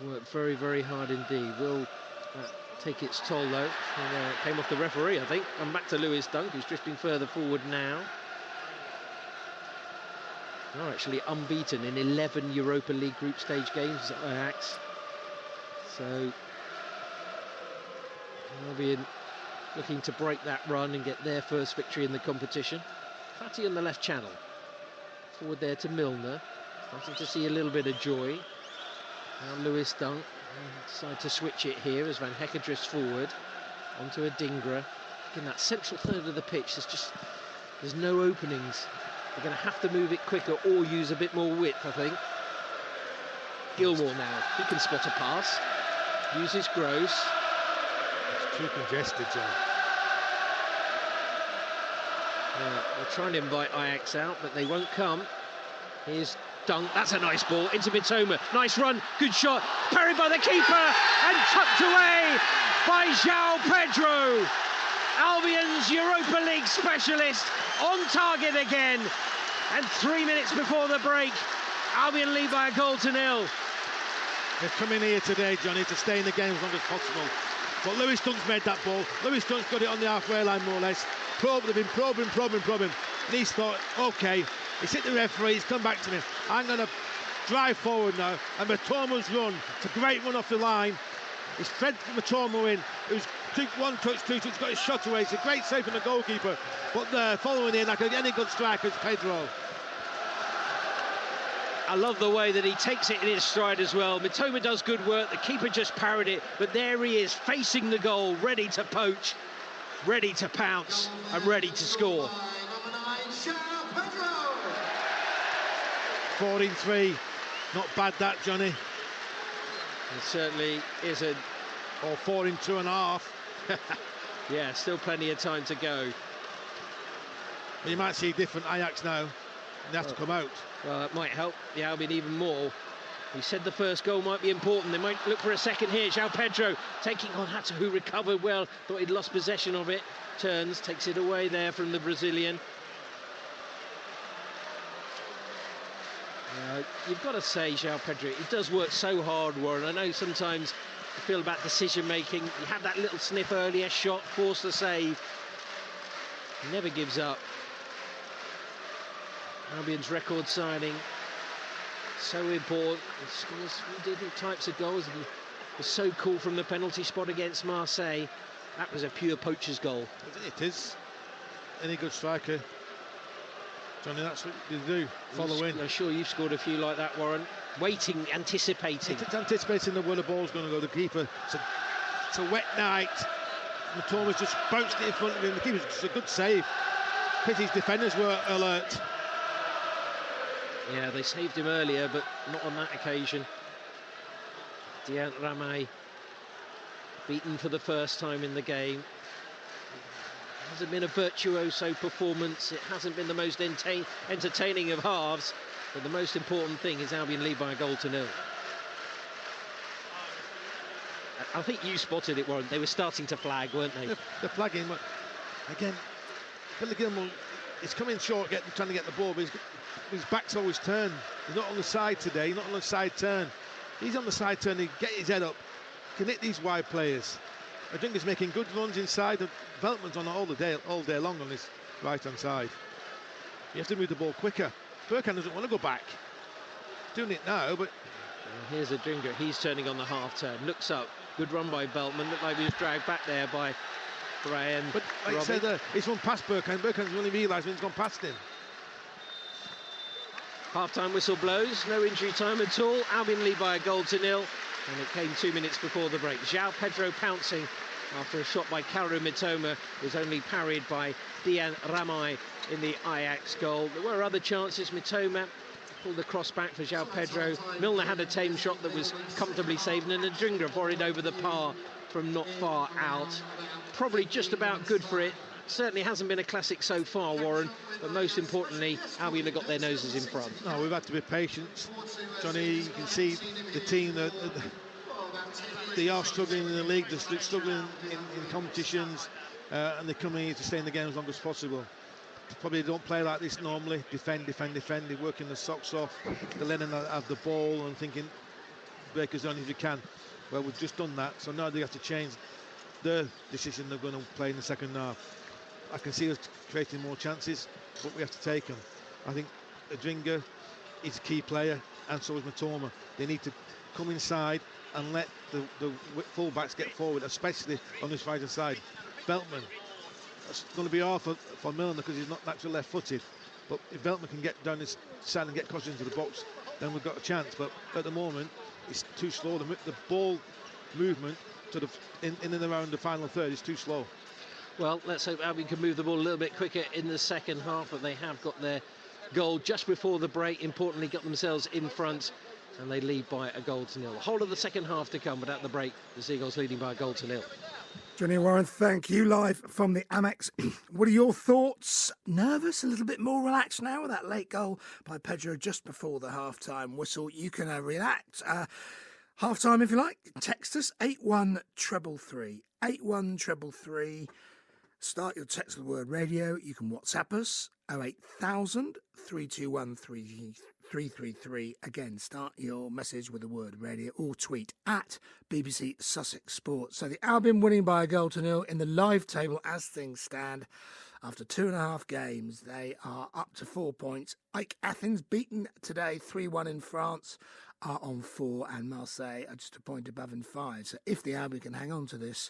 Worked very, very hard indeed. Will take its toll, though. And, came off the referee, I think. And back to Lewis Dunk, who's drifting further forward now. They're actually unbeaten in 11 Europa League group stage games at Ajax. So Albion looking to break that run and get their first victory in the competition. Fati on the left channel. Forward there to Milner. Starting to see a little bit of joy. Now Lewis Dunk decide to switch it here as Van Hecke drifts forward. Onto Adingra. In that central third of the pitch, there's no openings. They're going to have to move it quicker or use a bit more width, I think. Gilmour now, he can spot a pass. Uses Gross. It's too congested, John. They're trying to invite Ajax out, but they won't come. Here's Dunk, that's a nice ball, into Mitoma. Nice run, good shot, parried by the keeper, and tucked away by João Pedro. Albion's Europa League specialist on target again. And 3 minutes before the break, Albion lead by a goal to 0. They've come in here today, Johnny, to stay in the game as long as possible. But Lewis Dunk's made that ball. Lewis Dunk's got it on the halfway line, more or less. They've been probing. And he's thought, OK, he's hit the referee, he's come back to me. I'm going to drive forward now. And Mitoma's run, it's a great run off the line. He's fed Mitoma in, who's one touch, two touch, got his shot away. It's a great save from the goalkeeper. But following in, like any good striker, is Pedro. I love the way that he takes it in his stride as well. Mitoma does good work, the keeper just parried it, but there he is, facing the goal, ready to poach, ready to pounce, and ready to score. 4-3, not bad that, Johnny. It certainly isn't. Or 4-2.5. Yeah, still plenty of time to go. You might see different Ajax now. They have to come out. Well, that might help the Albion even more. We said the first goal might be important. They might look for a second here. João Pedro taking on Hatta, who recovered well. Thought he'd lost possession of it. Turns, takes it away there from the Brazilian. You've got to say, João Pedro, he does work so hard, Warren. I know sometimes you feel about decision-making. He had that little sniff earlier, shot, forced the save. He never gives up. Albion's record signing, so important. He scores different types of goals. He was so cool from the penalty spot against Marseille. That was a pure poacher's goal. It is. Any good striker, Johnny, that's what you do. Follow in. I'm sure you've scored a few like that, Warren. Waiting, anticipating. It's anticipating where the ball's going to go. The keeper. It's a wet night. Mitoma's just bounced it in front of him. The keeper's just a good save. Pity's defenders were alert. Yeah, they saved him earlier, but not on that occasion. Dian Ramay beaten for the first time in the game. It hasn't been a virtuoso performance. It hasn't been the most entertaining of halves. But the most important thing is Albion lead by a goal to 0. I think you spotted it, Warren. They were starting to flag, weren't they? They're flagging, but again, Billy Gilmore is coming short, trying to get the ball, but his back's always turned. He's not on the side today, he's not on the side turn. He's on the side turn, he get his head up, can hit these wide players. Adringa's making good runs inside, and Veltman's on all day long on his right-hand side. You have to move the ball quicker. Bergkamp doesn't want to go back. Doing it now, but... Here's Adringa, he's turning on the half-turn, looks up, good run by Veltman, looked like he was dragged back there by Brian. But like I said, he's run past Bergkamp, Bergkamp's only realised when he's gone past him. Half-time whistle blows, no injury time at all. Albion lead by a goal to 0, and it came 2 minutes before the break. João Pedro pouncing after a shot by Kaoru Mitoma was only parried by Dian Ramay in the Ajax goal. There were other chances. Mitoma pulled the cross back for João Pedro. Milner had a tame shot that was comfortably saved, and Adringa volleyed over the par from not far out. Probably just about good for it. Certainly hasn't been a classic so far, Warren, but most importantly, Albion have got their noses in front. No, we've had to be patient. Johnny, you can see the team that they are struggling in the league, they're struggling in competitions, and they're coming here to stay in the game as long as possible. Probably don't play like this normally. Defend. They're working the socks off. They're letting them have the ball and thinking, break us on if you can. Well, we've just done that, so now they have to change their decision they're going to play in the second half. I can see us creating more chances, but we have to take them. I think Adringa is a key player, and so is Mitoma. They need to come inside and let the full-backs get forward, especially on this right-hand side. Veltman, it's going to be hard for Milner because he's not naturally left-footed, but if Veltman can get down this side and get crossed into the box, then we've got a chance. But at the moment, it's too slow. The ball movement to in and around the final third is too slow. Well, let's hope Albion can move the ball a little bit quicker in the second half, but they have got their goal just before the break. Importantly, got themselves in front, and they lead by a goal to 0. The whole of the second half to come, but at the break, the Seagulls leading by a goal to 0. Johnny Warren, thank you. Live from the Amex. What are your thoughts? Nervous? A little bit more relaxed now with that late goal by Pedro just before the half-time whistle. You can react. Half-time, if you like. Text us 81333. 81333. Start your text with the word radio. You can WhatsApp us 08000 321 333. Again, start your message with the word radio, or tweet at BBC Sussex Sports. So the Albion winning by a goal to 0 in the live table as things stand. After 2.5 games, they are up to 4 points. AEK Athens beaten today 3-1 in France are on 4, and Marseille are just a point above in 5. So if the Albion can hang on to this,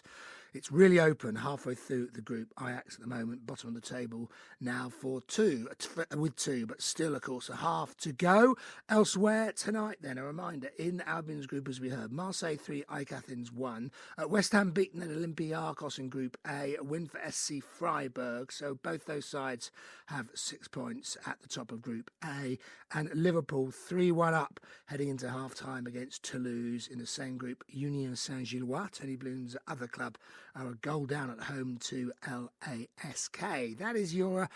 it's really open halfway through the group. Ajax at the moment, bottom of the table now with 2, but still, of course, a half to go. Elsewhere tonight, then, a reminder, in Albion's group, as we heard, Marseille 3, AEK Athens 1. West Ham beaten at Olympiacos in Group A, a win for SC Freiburg. So both those sides have 6 points at the top of Group A. And Liverpool 3-1 up, heading into half-time against Toulouse in the same group. Union Saint-Gilloise, Tony Bloom's other club, are a goal down at home to LASK. That is your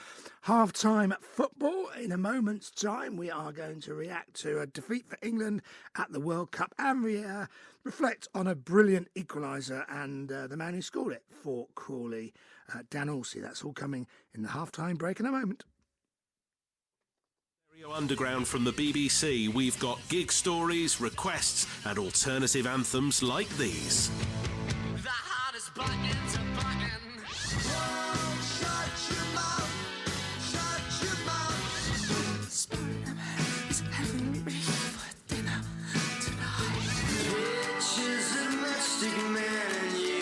half-time football. In a moment's time, we are going to react to a defeat for England at the World Cup and reflect on a brilliant equaliser and the man who scored it for Crawley, Dan Orsi. That's all coming in the half-time break in a moment. Underground from the BBC, we've got gig stories, requests and alternative anthems like these. The hardest button to button. Shut your mouth. Shut your mouth. Spider-Man is having me for dinner tonight. Which is a domestic man and you.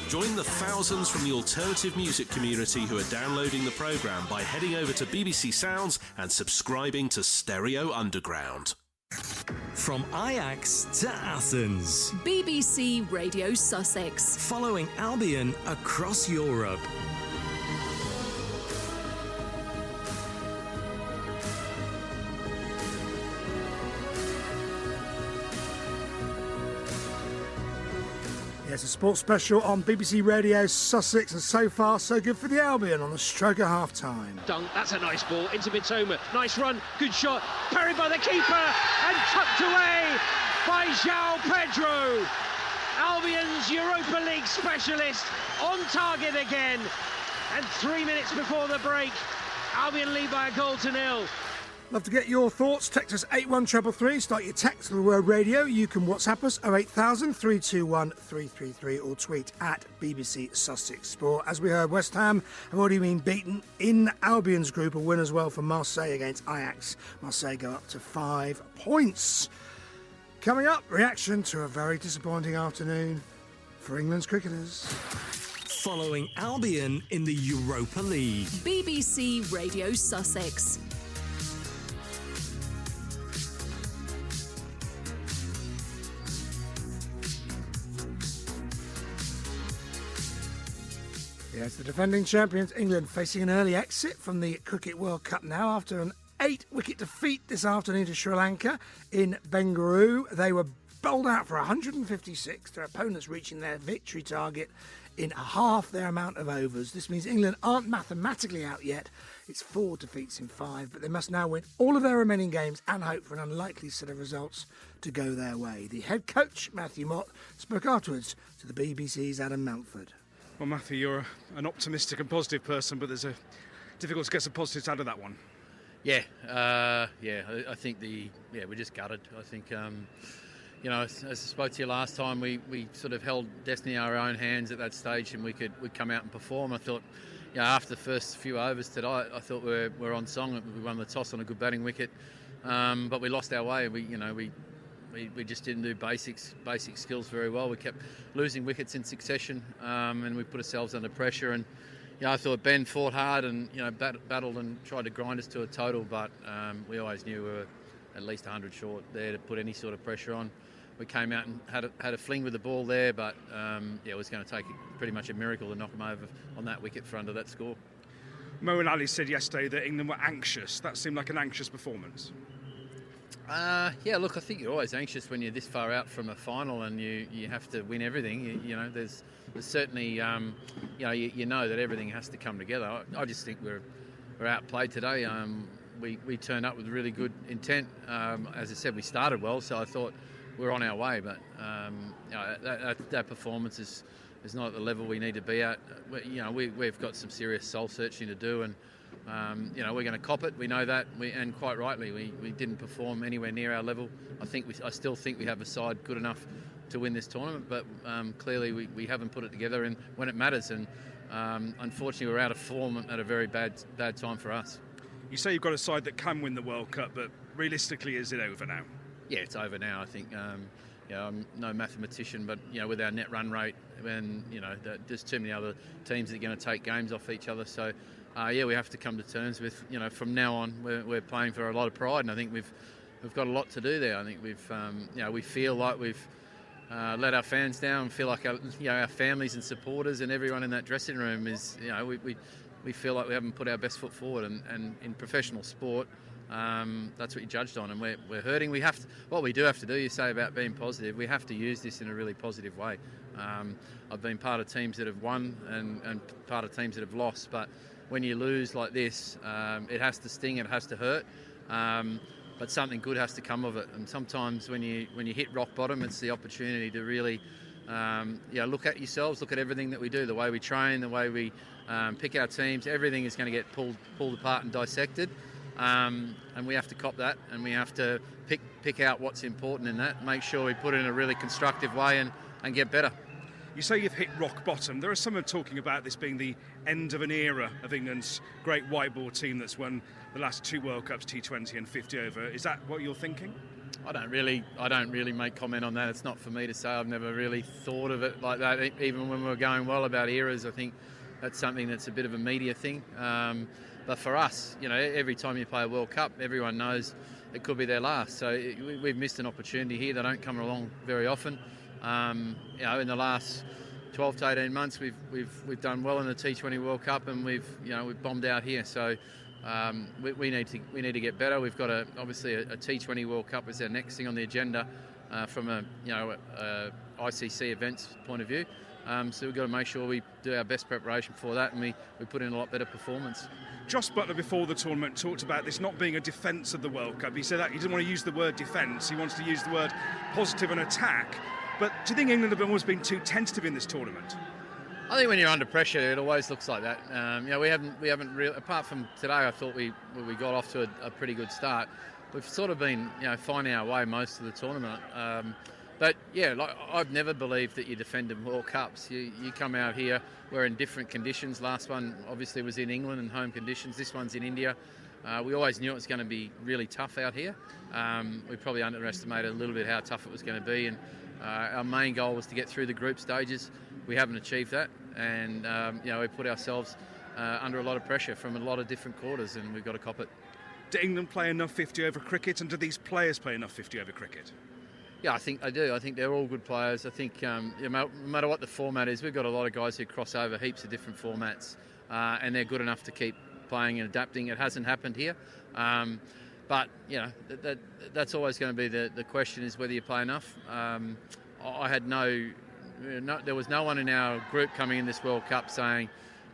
Join the thousands from the alternative music community who are downloading the programme by heading over to BBC Sounds and subscribing to Stereo Underground. From Ajax to Athens, BBC Radio Sussex. following Albion across Europe. Yes, a sports special on BBC Radio Sussex, and so far so good for the Albion on the stroke of half-time. Dunk, that's a nice ball into Mitoma. Nice run, good shot, parried by the keeper and tucked away by João Pedro. Albion's Europa League specialist on target again. And 3 minutes before the break, Albion lead by a goal to nil. Love to get your thoughts. Text us 81333. Start your text with the word radio. You can WhatsApp us 08000 321 333 or tweet at BBC Sussex Sport. As we heard, West Ham have already been beaten in Albion's group. A win as well for Marseille against Ajax. Marseille go up to 5 points. Coming up, reaction to a very disappointing afternoon for England's cricketers. Following Albion in the Europa League. BBC Radio Sussex. Yes, the defending champions England facing an early exit from the Cricket World Cup now after an 8-wicket defeat this afternoon to Sri Lanka in Bengaluru. They were bowled out for 156, their opponents reaching their victory target in half their amount of overs. This means England aren't mathematically out yet. It's 4 defeats in 5, but they must now win all of their remaining games and hope for an unlikely set of results to go their way. The head coach, Matthew Mott, spoke afterwards to the BBC's Adam Mountford. Well, Matthew, you're an optimistic and positive person, but there's difficult to get some positives out of that one. I think we're just gutted. I think, as I spoke to you last time, we sort of held destiny in our own hands at that stage, and we'd come out and perform. I thought, after the first few overs today, I thought we're on song. We won the toss on a good batting wicket, but we lost our way. We just didn't do basic skills very well. We kept losing wickets in succession, and we put ourselves under pressure. And I thought Ben fought hard and battled and tried to grind us to a total, but we always knew we were at least 100 short there to put any sort of pressure on. We came out and had a fling with the ball there, but it was going to take pretty much a miracle to knock them over on that wicket for under that score. Mo and Ali said yesterday that England were anxious. That seemed like an anxious performance. Look, I think you're always anxious when you're this far out from a final and you have to win everything. There's certainly, you know that everything has to come together. I just think we're outplayed today. We turned up with really good intent. As I said, we started well, so I thought we were on our way. But that performance is not at the level we need to be at. We've got some serious soul searching to do, and we're going to cop it. We know that, and quite rightly, we didn't perform anywhere near our level. I still think we have a side good enough to win this tournament, but clearly we haven't put it together when it matters. And unfortunately, we're out of form at a very bad time for us. You say you've got a side that can win the World Cup, but realistically, is it over now? Yeah, it's over now. I think. I'm no mathematician, but with our net run rate, and there's too many other teams that are going to take games off each other. So. We have to come to terms with, from now on, we're playing for a lot of pride, and I think we've got a lot to do there. I think we feel like we've let our fans down, feel like our families and supporters and everyone in that dressing room is, we feel like we haven't put our best foot forward, and in professional sport, that's what you're judged on, and we're hurting. What we do have to do, you say about being positive, we have to use this in a really positive way. I've been part of teams that have won and part of teams that have lost, but when you lose like this, it has to sting, it has to hurt, but something good has to come of it. And sometimes when you hit rock bottom, it's the opportunity to really look at yourselves, look at everything that we do, the way we train, the way we pick our teams. Everything is going to get pulled apart and dissected, and we have to cop that, and we have to pick out what's important in that, make sure we put it in a really constructive way and get better. You say you've hit rock bottom. There are some talking about this being the end of an era of England's great white ball team that's won the last 2 World Cups, T20 and 50 over. Is that what you're thinking? I don't really make comment on that. It's not for me to say. I've never really thought of it like that. Even when we were going well about eras, I think that's something that's a bit of a media thing. But for us, every time you play a World Cup, everyone knows it could be their last. So we've missed an opportunity here. They don't come along very often. In the last 12 to 18 months, we've done well in the T20 World Cup, and we've bombed out here. So we need to get better. We've got obviously a T20 World Cup is our next thing on the agenda from a ICC events point of view. So we've got to make sure we do our best preparation for that, and we put in a lot better performance. Joss Butler before the tournament talked about this not being a defence of the World Cup. He said that he didn't want to use the word defence, he wants to use the word positive and attack. But do you think England have always been too tentative in this tournament? I think when you're under pressure, it always looks like that. We haven't really, apart from today, I thought we got off to a pretty good start. We've sort of been finding our way most of the tournament. But yeah, I've never believed that you defend in World Cups. You come out here, we're in different conditions. Last one obviously was in England in home conditions. This one's in India. We always knew it was going to be really tough out here. We probably underestimated a little bit how tough it was going to be, and our main goal was to get through the group stages. We haven't achieved that, and we put ourselves under a lot of pressure from a lot of different quarters, and we've got to cop it. Do England play enough 50 over cricket, and do these players play enough 50 over cricket? Yeah, I think they do. I think they're all good players. I think no matter what the format is, we've got a lot of guys who cross over heaps of different formats, and they're good enough to keep playing and adapting. It hasn't happened here, but that's always going to be the question, is whether you play enough. I had there was no one in our group coming in this World Cup saying,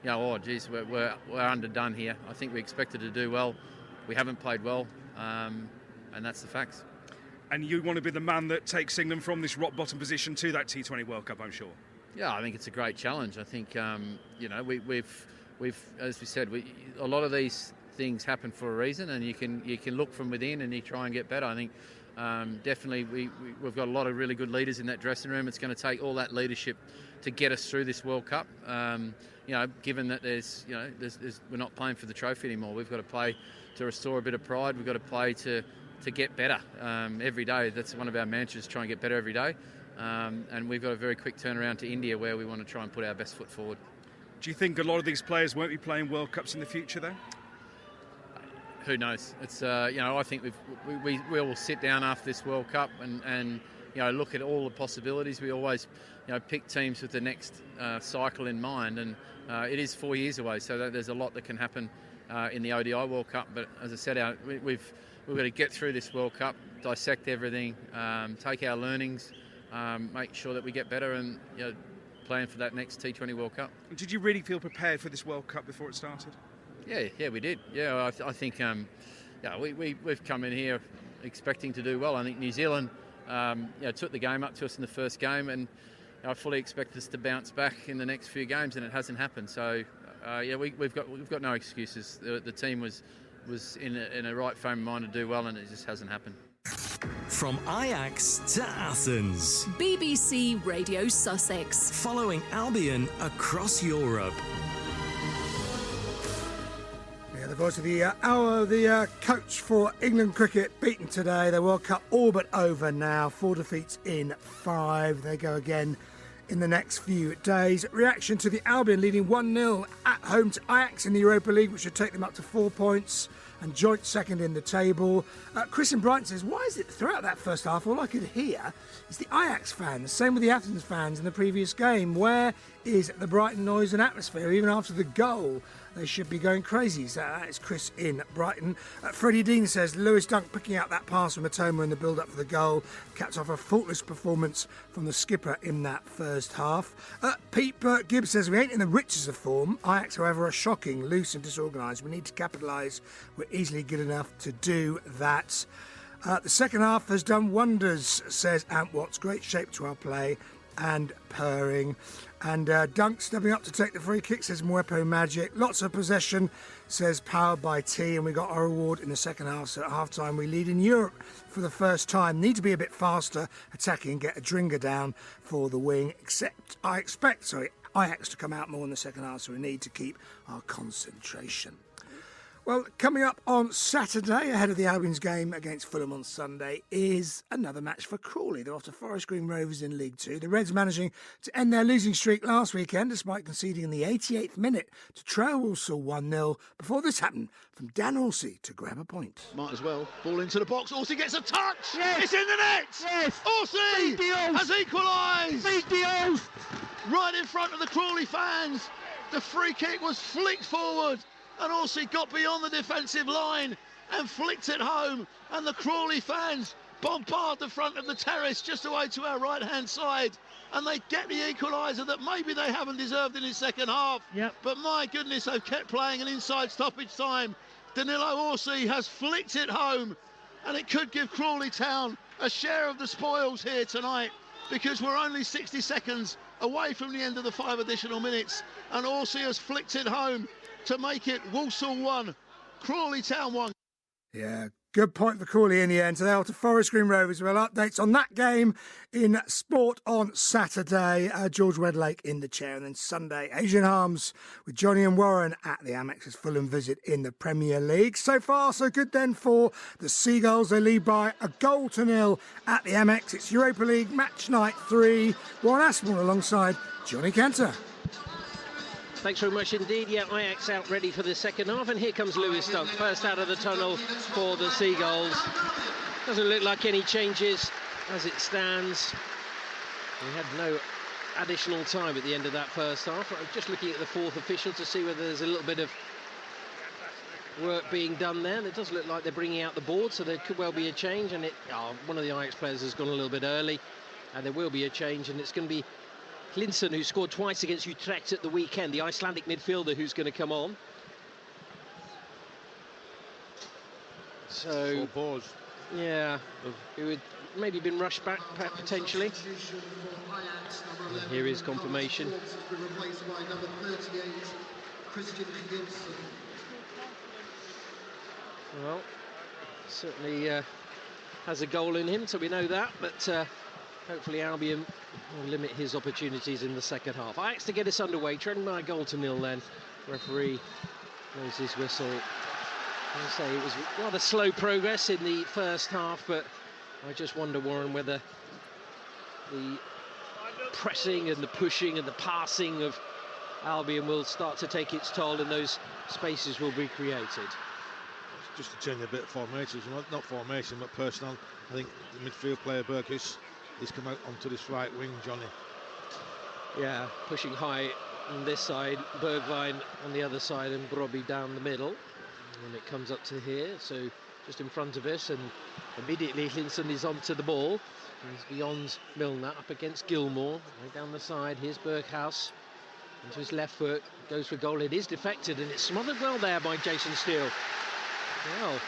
oh geez, we're underdone here. I think we expected to do well. We haven't played well, and that's the facts. And you want to be the man that takes England from this rock bottom position to that T20 World Cup, I'm sure. Yeah, I think it's a great challenge. I think we've as we said, a lot of these things happen for a reason, and you can look from within and you try and get better. I think definitely we've got a lot of really good leaders in that dressing room. It's going to take all that leadership to get us through this World Cup. Given that we're not playing for the trophy anymore, we've got to play to restore a bit of pride. We've got to play to get better every day. That's one of our mantras, try and get better every day. And we've got a very quick turnaround to India, where we want to try and put our best foot forward. Do you think a lot of these players won't be playing World Cups in the future, though? Who knows? It's I think we will sit down after this World Cup and look at all the possibilities. We always pick teams with the next cycle in mind, and it is 4 years away, so there's a lot that can happen in the ODI World Cup. But as I said, we've got to get through this World Cup, dissect everything, take our learnings, make sure that we get better, and plan for that next T20 World Cup. Did you really feel prepared for this World Cup before it started? Yeah, we did. Yeah, I think we've come in here expecting to do well. I think New Zealand took the game up to us in the first game, and I fully expect us to bounce back in the next few games, and it hasn't happened. So we've got no excuses. The team was in a right frame of mind to do well, and it just hasn't happened. From Ajax to Athens, BBC Radio Sussex, following Albion across Europe. Yeah, the voice of the hour, the coach for England cricket, beaten today. The World Cup all but over now. 4 defeats in 5. They go again in the next few days. Reaction to the Albion leading 1-0 at home to Ajax in the Europa League, which should take them up to 4 points and joint second in the table. Chris in Brighton says, why is it throughout that first half all I could hear is the Ajax fans, same with the Athens fans in the previous game? Where is the Brighton noise and atmosphere? Even after the goal, they should be going crazy. So that is Chris in Brighton. Freddie Dean says, Lewis Dunk picking out that pass from Matoma in the build-up for the goal. Caps off a faultless performance from the skipper in that first half. Pete Gibbs says, we ain't in the richest of form. Ajax, however, are shocking, loose and disorganised. We need to capitalise. We're easily good enough to do that. The second half has done wonders, says Ant Watts. Great shape to our play and purring. And Dunk stepping up to take the free kick, says Mwepo Magic. Lots of possession, says Powered by T. And we got our reward in the second half. So at half-time, we lead in Europe for the first time. Need to be a bit faster attacking, get a Dringer down for the wing. I expect Ajax to come out more in the second half, so we need to keep our concentration. Well, coming up on Saturday, ahead of the Albion's game against Fulham on Sunday, is another match for Crawley. They're off to Forest Green Rovers in League Two. The Reds managing to end their losing streak last weekend, despite conceding in the 88th minute to Trail Walsall 1-0. Before this happened, from Dan Horsey to grab a point. Might as well. Ball into the box. Horsey gets a touch. Yes. It's in the net. Yes. Horsey has equalised. Right in front of the Crawley fans. The free kick was flicked forward. And Horsey got beyond the defensive line and flicked it home. And the Crawley fans bombard the front of the terrace just away to our right-hand side. And they get the equaliser that maybe they haven't deserved in his second half. Yep. But my goodness, they've kept playing an inside stoppage time. Danilo Horsey has flicked it home. And it could give Crawley Town a share of the spoils here tonight, because we're only 60 seconds away from the end of the 5 additional minutes. And Horsey has flicked it home to make it Walsall 1, Crawley Town 1. Yeah, good point for Crawley in the end. So they're off to Forest Green Rovers. We'll updates on that game in sport on Saturday. George Redlake in the chair. And then Sunday, Asian Harms with Johnny and Warren at the Amex as Fulham visit in the Premier League. So far, so good then for the Seagulls. They lead by 1-0 at the Amex. It's Europa League match night 3. Warren Aspinall alongside Johnny Cantor. Thanks very much indeed. Yeah, Ajax out ready for the second half, and here comes Lewis Dunk, first out of the tunnel for the Seagulls. Doesn't look like any changes as it stands. We had no additional time at the end of that first half. I'm just looking at the fourth official to see whether there's a little bit of work being done there. It does look like they're bringing out the board, so there could well be a change. And one of the Ajax players has gone a little bit early, and there will be a change, and it's going to be Hlinson, who scored twice against Utrecht at the weekend, the Icelandic midfielder, who's going to come on. So, yeah, it would maybe been rushed back potentially. And here is confirmation. Well, certainly has a goal in him, so we know that, but hopefully Albion will limit his opportunities in the second half. Ajax to get us underway, trending by 1-0 then. Referee blows his whistle. I say it was rather slow progress in the first half, but I just wonder, Warren, whether the pressing and the pushing and the passing of Albion will start to take its toll and those spaces will be created. Just to change a bit of formation, not formation, but personnel. I think the midfield player Burgess, he's come out onto this right wing, Johnny. Yeah, pushing high on this side, Bergwijn on the other side, and Brobby down the middle. And it comes up to here, so just in front of us, and immediately Hlinson is onto the ball. He's beyond Milner, up against Gilmour, right down the side. Here's Berghuis, into his left foot, goes for goal. It is deflected, and it's smothered well there by Jason Steele. Well,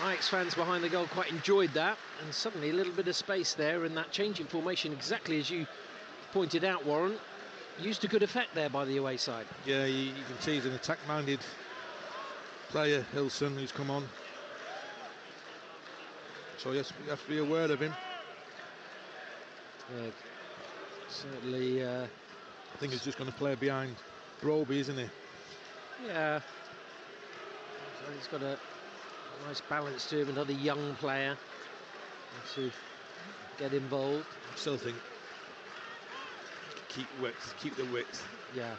Ajax fans behind the goal quite enjoyed that, and suddenly a little bit of space there, and that changing formation, exactly as you pointed out, Warren, used to good effect there by the away side. Yeah, you can see he's an attack-minded player, Hlinson, who's come on. So yes, we have to be aware of him. Yeah, certainly. I think he's just going to play behind Brobby, isn't he? Yeah. So he's got a nice balance to him, another young player to get involved. I still think keep the width. Yeah.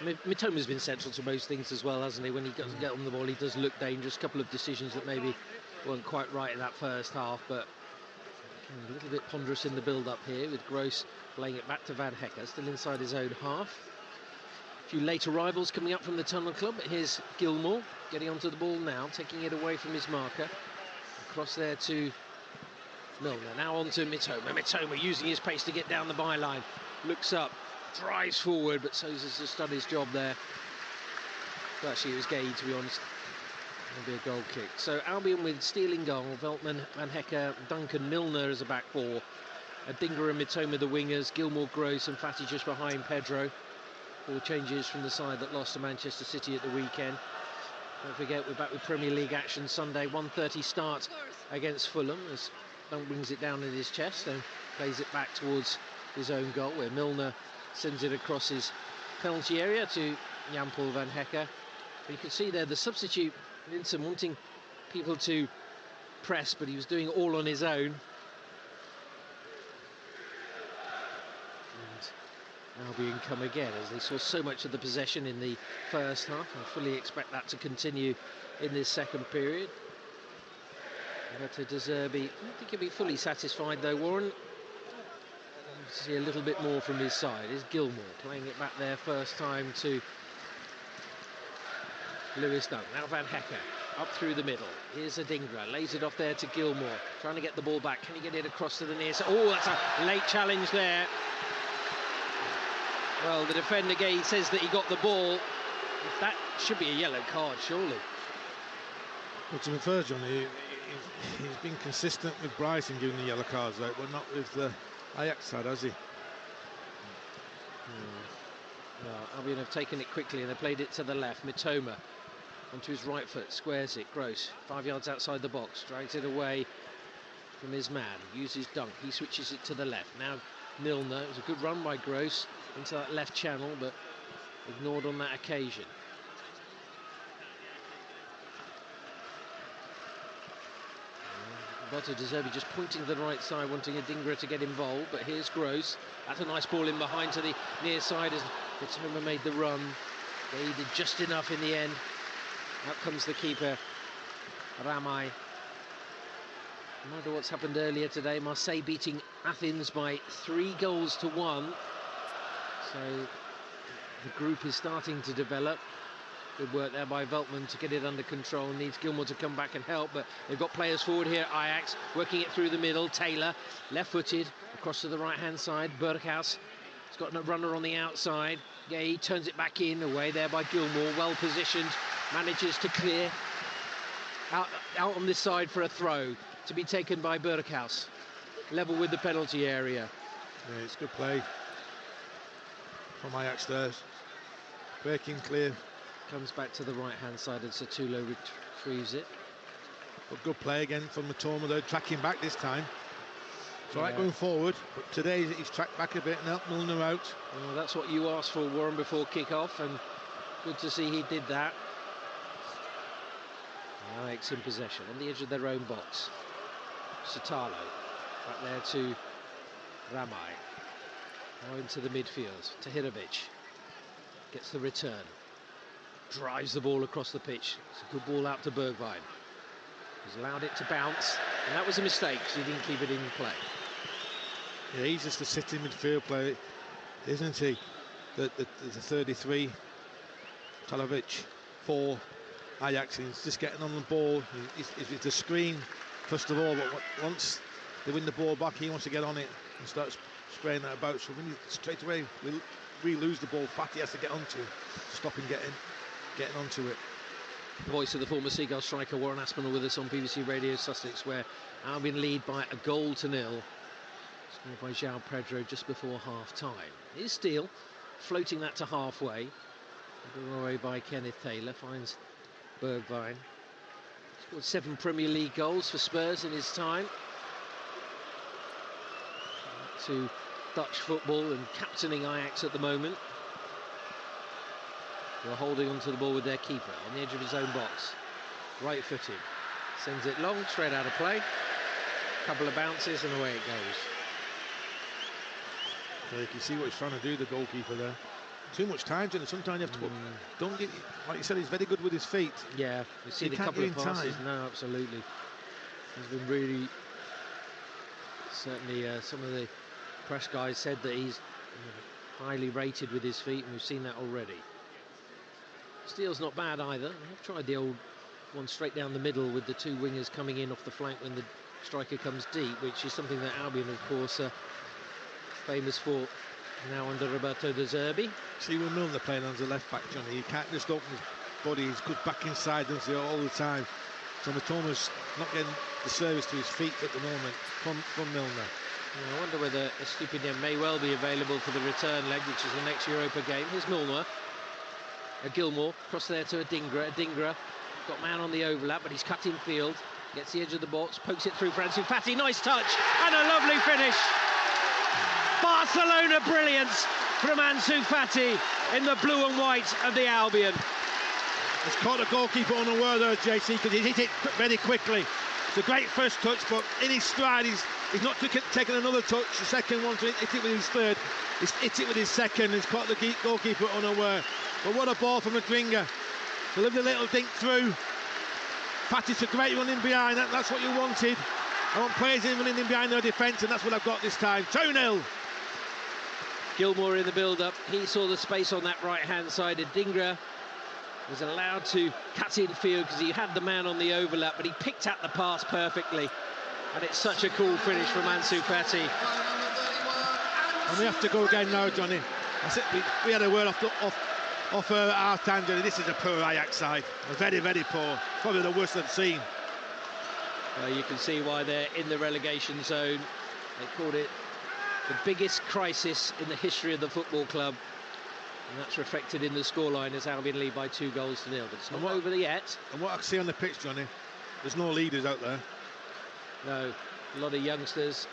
Mitoma's been central to most things as well, hasn't he? When he doesn't get on the ball, he does look dangerous. A couple of decisions that maybe weren't quite right in that first half, but a little bit ponderous in the build-up here, with Gross playing it back to Van Hecke, still inside his own half. A few late arrivals coming up from the Tunnel Club. Here's Gilmour getting onto the ball now, taking it away from his marker. Across there to Milner, now on to Mitoma. Mitoma using his pace to get down the byline. Looks up, drives forward, but Sousa's just done his job there. Well, actually, it was Gay, to be honest. It'll be a goal kick. So Albion with Steele in goal, Veltman, Van Hecke, Duncan, Milner as a back four. Dinger and Mitoma the wingers, Gilmour, Gross and Fati just behind Pedro. All changes from the side that lost to Manchester City at the weekend. Don't forget, we're back with Premier League action Sunday, 1:30 start against Fulham, as Dunk brings it down in his chest and plays it back towards his own goal, where Milner sends it across his penalty area to Jan-Paul Van Hecke. You can see there the substitute, Vincent, wanting people to press, but he was doing it all on his own. And Albion come again, as they saw so much of the possession in the first half. I fully expect that to continue in this second period. Roberto De Zerbi, I don't think he'll be fully satisfied though, Warren. See a little bit more from his side. Is Gilmour playing it back there first time to Lewis Dunk. Now Van Hecker up through the middle. Here's Adingra, lays it off there to Gilmour, trying to get the ball back. Can he get it across to the near side? Oh, that's a late challenge there. Well, the defender again says that he got the ball. That should be a yellow card, surely. Well, to be fair, Johnny, he's been consistent with Brighton giving the yellow cards out, but not with the Ajax side, has he? Well, Albion have taken it quickly and they played it to the left. Mitoma onto his right foot, squares it. Gross, 5 yards outside the box, drags it away from his man. Uses Dunk, he switches it to the left. Now Milner, it was a good run by Gross into that left channel, but ignored on that occasion. Roberto De Zerbi just pointing to the right side, wanting Adingra to get involved, but here's Gross. That's a nice ball in behind to the near side as Mitoma made the run. They did just enough in the end. Out comes the keeper, Ramai. No matter what's happened earlier today, Marseille beating Athens by 3-1. So the group is starting to develop. Good work there by Veltman to get it under control. Needs Gilmour to come back and help, but they've got players forward here. Ajax working it through the middle. Taylor, left-footed, across to the right-hand side. Berghuis has got a runner on the outside. Gay turns it back in, away there by Gilmour. Well positioned, manages to clear. Out on this side for a throw to be taken by Berghuis. Level with the penalty area. Yeah, it's good play from Ajax there. Breaking clear. Comes back to the right-hand side and Satulo retrieves it. But good play again from Mitoma, though, tracking back this time. It's all right going forward, but today he's tracked back a bit and helped Milner out. Well, that's what you asked for, Warren, before kick-off, and good to see he did that. Ajax in possession, on the edge of their own box. Sitalo, back there to Ramai. Now into the midfield, Tahirovic. Gets the return. Drives the ball across the pitch. It's a good ball out to Bergwijn. He's allowed it to bounce, and that was a mistake because he didn't keep it in play. Yeah, he's just a sitting midfield player, isn't he? The 33, Talovic, 4, Ajax. He's just getting on the ball. It's the screen first of all, but once they win the ball back, he wants to get on it and start spraying that about. So when you straight away we lose the ball, Fatty has to get onto it, stop him getting onto it. Voice of the former Seagull striker Warren Aspinall with us on BBC Radio Sussex, where Albion lead by 1-0. Scored by João Pedro just before half-time. Here's Steele, floating that to halfway. Given away by Kenneth Taylor, finds Bergwijn. Scored 7 Premier League goals for Spurs in his time. To Dutch football and captaining Ajax at the moment. They're holding onto the ball with their keeper on the edge of his own box. Right-footed. Sends it long, straight out of play. Couple of bounces and away it goes. So you can see what he's trying to do, the goalkeeper there. Too much time, Jenny. Sometimes you have to don't get, like you said, he's very good with his feet. Yeah, we've seen a couple of passes. No, absolutely. He's been really, certainly some of the press guys said that he's highly rated with his feet, and we've seen that already. Steele's not bad either. I've tried the old one straight down the middle with the 2 wingers coming in off the flank when the striker comes deep, which is something that Albion, of course, are famous for now under Roberto De Zerbi. See, when Milner playing on the left back, Johnny, he can't just open his body. He's good back inside, doesn't he, all the time. So Mitoma's not getting the service to his feet at the moment from Milner. I wonder whether Estupinian may well be available for the return leg, which is the next Europa game. Here's Milner. Gilmour, cross there to Adingra. Adingra got man on the overlap, but he's cut in field. Gets the edge of the box, pokes it through for Ansu Fati. Nice touch and a lovely finish. Barcelona brilliance from Ansu Fati in the blue and white of the Albion. It's caught the goalkeeper unaware there, JC, because he hit it very quickly. It's a great first touch, but in his stride, he's not taken another touch. The second one to hit it with his third. He's hit it with his second. He's caught the goalkeeper unaware. But what a ball from Adringa. Delivered a little dink through. Fatty's a great run in behind. That's what you wanted. I want players in running in behind their defence, and that's what I've got this time. 2-0. Gilmour in the build-up. He saw the space on that right-hand side. Adingra was allowed to cut in field because he had the man on the overlap, but he picked out the pass perfectly. And it's such a cool finish from Ansu Fati. And we have to go again now, Johnny. We had a word off our time, Johnny. This is a poor Ajax side. Very, very poor. Probably the worst I've seen. Well, you can see why they're in the relegation zone. They called it the biggest crisis in the history of the football club. And that's reflected in the scoreline as Albion lead by 2-0. But it's not over yet. And what I see on the pitch, Johnny, there's no leaders out there. No, a lot of youngsters,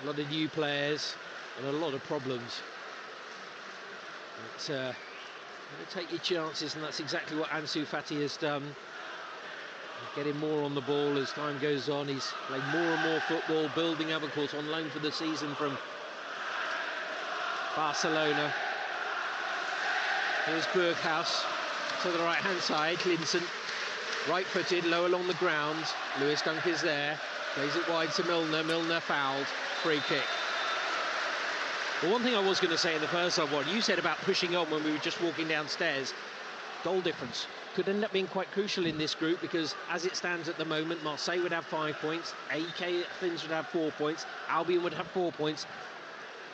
a lot of new players, and a lot of problems. But you've got to take your chances, and that's exactly what Ansu Fati has done. Getting more on the ball as time goes on. He's playing more and more football, building up, of course, on loan for the season from Barcelona. Here's Berghaus to the right-hand side. Linson, right-footed, low along the ground. Lewis Dunk is there. Plays it wide to Milner. Milner fouled. Free kick. Well, one thing I was going to say in the first half, what you said about pushing on when we were just walking downstairs, goal difference could end up being quite crucial in this group, because as it stands at the moment, Marseille would have 5 points, AEK Athens would have 4 points, Albion would have 4 points,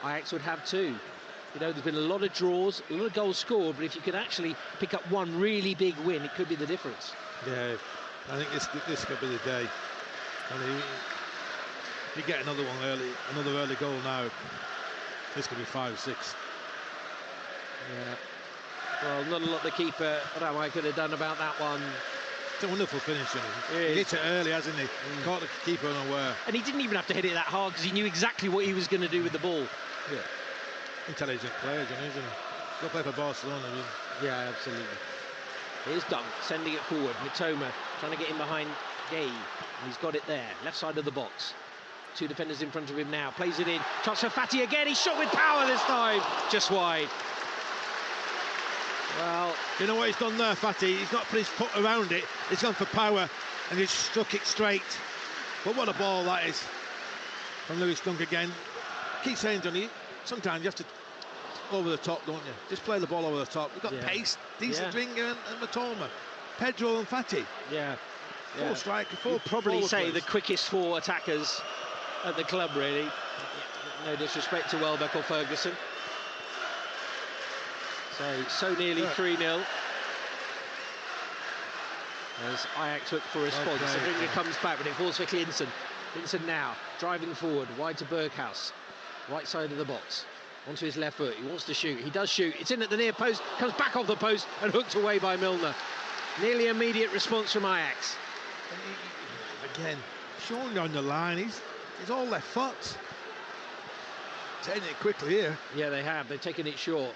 Ajax would have 2. You know, there's been a lot of draws, a lot of goals scored, but if you could actually pick up one really big win, it could be the difference. Yeah, I think this could be the day. I mean, if you get another early goal now, this could be 5-6. Yeah. Well, not a lot the keeper Ramai could have done about that one. It's a wonderful finish, isn't it? He hit it early, hasn't he? Caught the keeper unaware. And he didn't even have to hit it that hard, because he knew exactly what he was going to do with the ball. Yeah. Intelligent player, Johnny, isn't he? Go play for Barcelona, isn't he? Yeah, absolutely. Here's Dunk, sending it forward. Mitoma trying to get in behind Gay. He's got it there, left side of the box. 2 defenders in front of him now. Plays it in. Chance for Fati again. He shot with power this time. Just wide. Well, you know what he's done there, Fati? He's not put his foot around it. He's gone for power and he's struck it straight. But what a ball that is from Lewis Dunk again. I keep saying, Johnny, sometimes you have to over the top, don't you? Just play the ball over the top. You've got pace, decent Dringer and Mitoma, Pedro and Fati. Yeah. Four striker, You'd probably say the quickest 4 attackers at the club, really. No disrespect to Welbeck or Ferguson. So nearly 3-0. As Ajax look for a response. Adringa comes back, but it falls for Linson. Linson now driving forward, wide to Berghaus, right side of the box, onto his left foot. He wants to shoot. He does shoot. It's in at the near post, comes back off the post and hooked away by Milner. Nearly immediate response from Ajax. Again, Sean down the line. He's all left foot. Taking it quickly here. Yeah, they have. They've taken it short.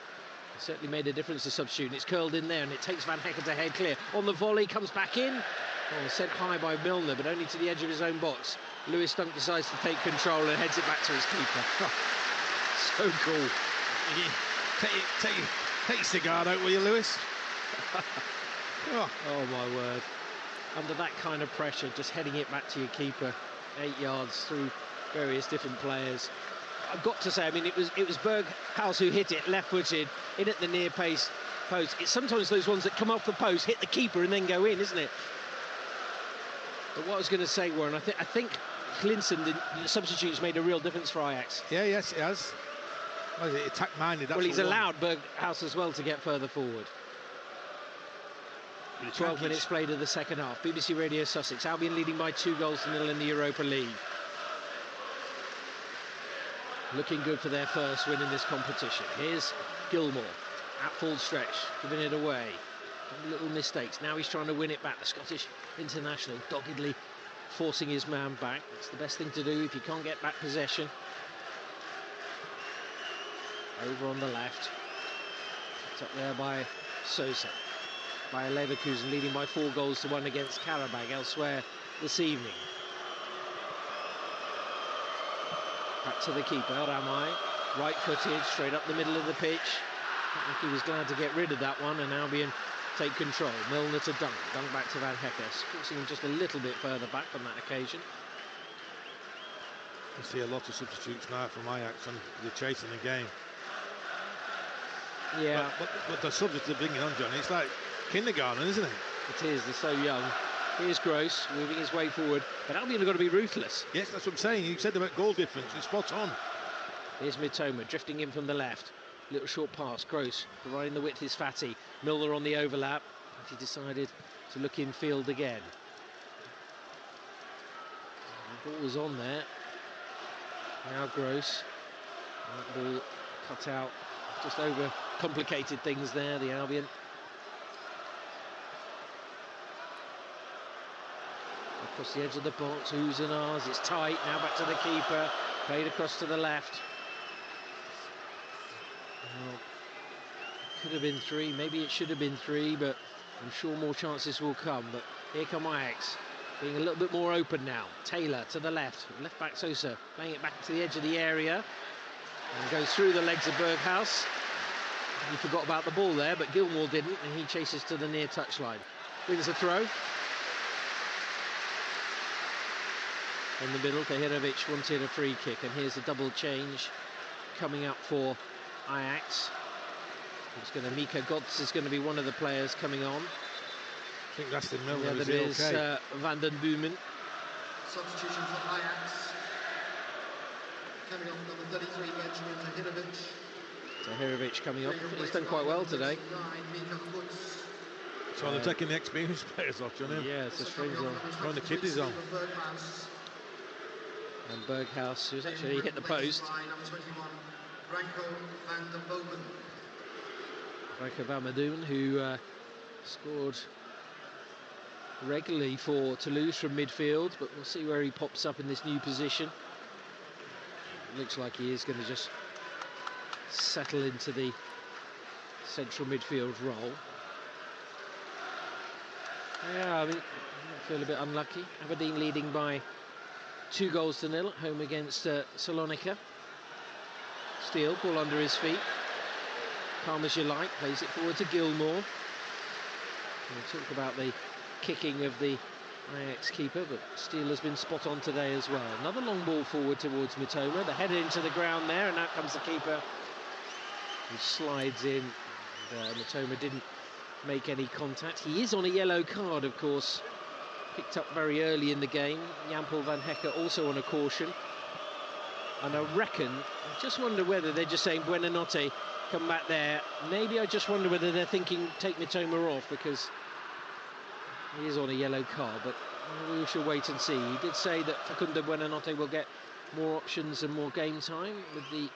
It certainly made a difference to substitute. It's curled in there and it takes Van Hekken to head clear. On the volley, comes back in. Oh, sent high by Milner, but only to the edge of his own box. Lewis Dunk decides to take control and heads it back to his keeper. So cool. Take your cigar out, will you, Lewis? Oh, my word. Under that kind of pressure, just heading it back to your keeper. 8 yards through various different players. I've got to say, I mean, it was Berghaus who hit it, left-footed, in at the near post. It's sometimes those ones that come off the post, hit the keeper and then go in, isn't it? But what I was going to say, Warren, I think Linson, the substitutes, made a real difference for Ajax. Yeah, yes, it has. Well, he attack-minded. Well, he's allowed Berghaus as well to get further forward. 12 minutes played of the second half. BBC Radio Sussex. Albion leading by 2-0 in the Europa League. Looking good for their first win in this competition. Here's Gilmour at full stretch, giving it away. Little mistakes. Now he's trying to win it back. The Scottish international doggedly forcing his man back. It's the best thing to do if you can't get back possession. Over on the left. It's up there by Sosa. by Leverkusen, leading by 4-1 against Karabag elsewhere this evening. Back to the keeper, Ramai, right-footed, straight up the middle of the pitch. I think he was glad to get rid of that one, and Albion take control. Milner to Dunk, Dunk back to Van Hekke, forcing him just a little bit further back on that occasion. You see a lot of substitutes now from Ajax, and they're chasing the game. Yeah. But the subject they're bringing on, Johnny, it's like kindergarten, isn't it? It is, they're so young. Here's Gross, moving his way forward, but Albion have got to be ruthless. Yes, that's what I'm saying. You said about goal difference, it's spot on. Here's Mitoma, drifting in from the left. Little short pass, Gross, providing the width is Fatty. Milner on the overlap, but he decided to look in field again. The ball was on there. Now Gross. That ball cut out. Just over complicated things there, the Albion. Across the edge of the box, Uzenars, it's tight, now back to the keeper, played across to the left. Well, could have been 3, maybe it should have been 3, but I'm sure more chances will come. But here come Ajax, being a little bit more open now. Taylor to the left back Sosa, playing it back to the edge of the area, and goes through the legs of Berghaus. He forgot about the ball there, but Gilmour didn't, and he chases to the near touchline. Wins a throw. In the middle, Tahirovic wanted a free kick, and here's a double change coming up for Ajax. Mika Götze is going to be one of the players coming on. I think that's the Milner. The other is Van den Boomen. Substitution for Ajax. Coming off number 33, Benjamin Tahirovic. Tahirovic coming off. He's done quite well today. So they're taking the experienced players off, Johnny. Yeah, it's a strange one. Throwing the kiddies on. And Berghaus, who's actually hit the post. Branko van der Boomen, who scored regularly for Toulouse from midfield, but we'll see where he pops up in this new position. Looks like he is going to just settle into the central midfield role. Yeah, I mean, I feel a bit unlucky. Aberdeen leading by 2-0 at home against Salonika. Steele, ball under his feet. Calm as you like, plays it forward to Gilmour. We'll talk about the kicking of the Ajax keeper, but Steele has been spot on today as well. Another long ball forward towards Mitoma. The header into the ground there, and out comes the keeper. He slides in. And, Mitoma didn't make any contact. He is on a yellow card, of course. Picked up very early in the game. Jan-Paul van Hekke also on a caution. And I just wonder whether they're just saying Buonanotte, come back there. Maybe I just wonder whether they're thinking take Mitoma off, because he is on a yellow card, but we shall wait and see. He did say that Facundo Buonanotte will get more options and more game time with the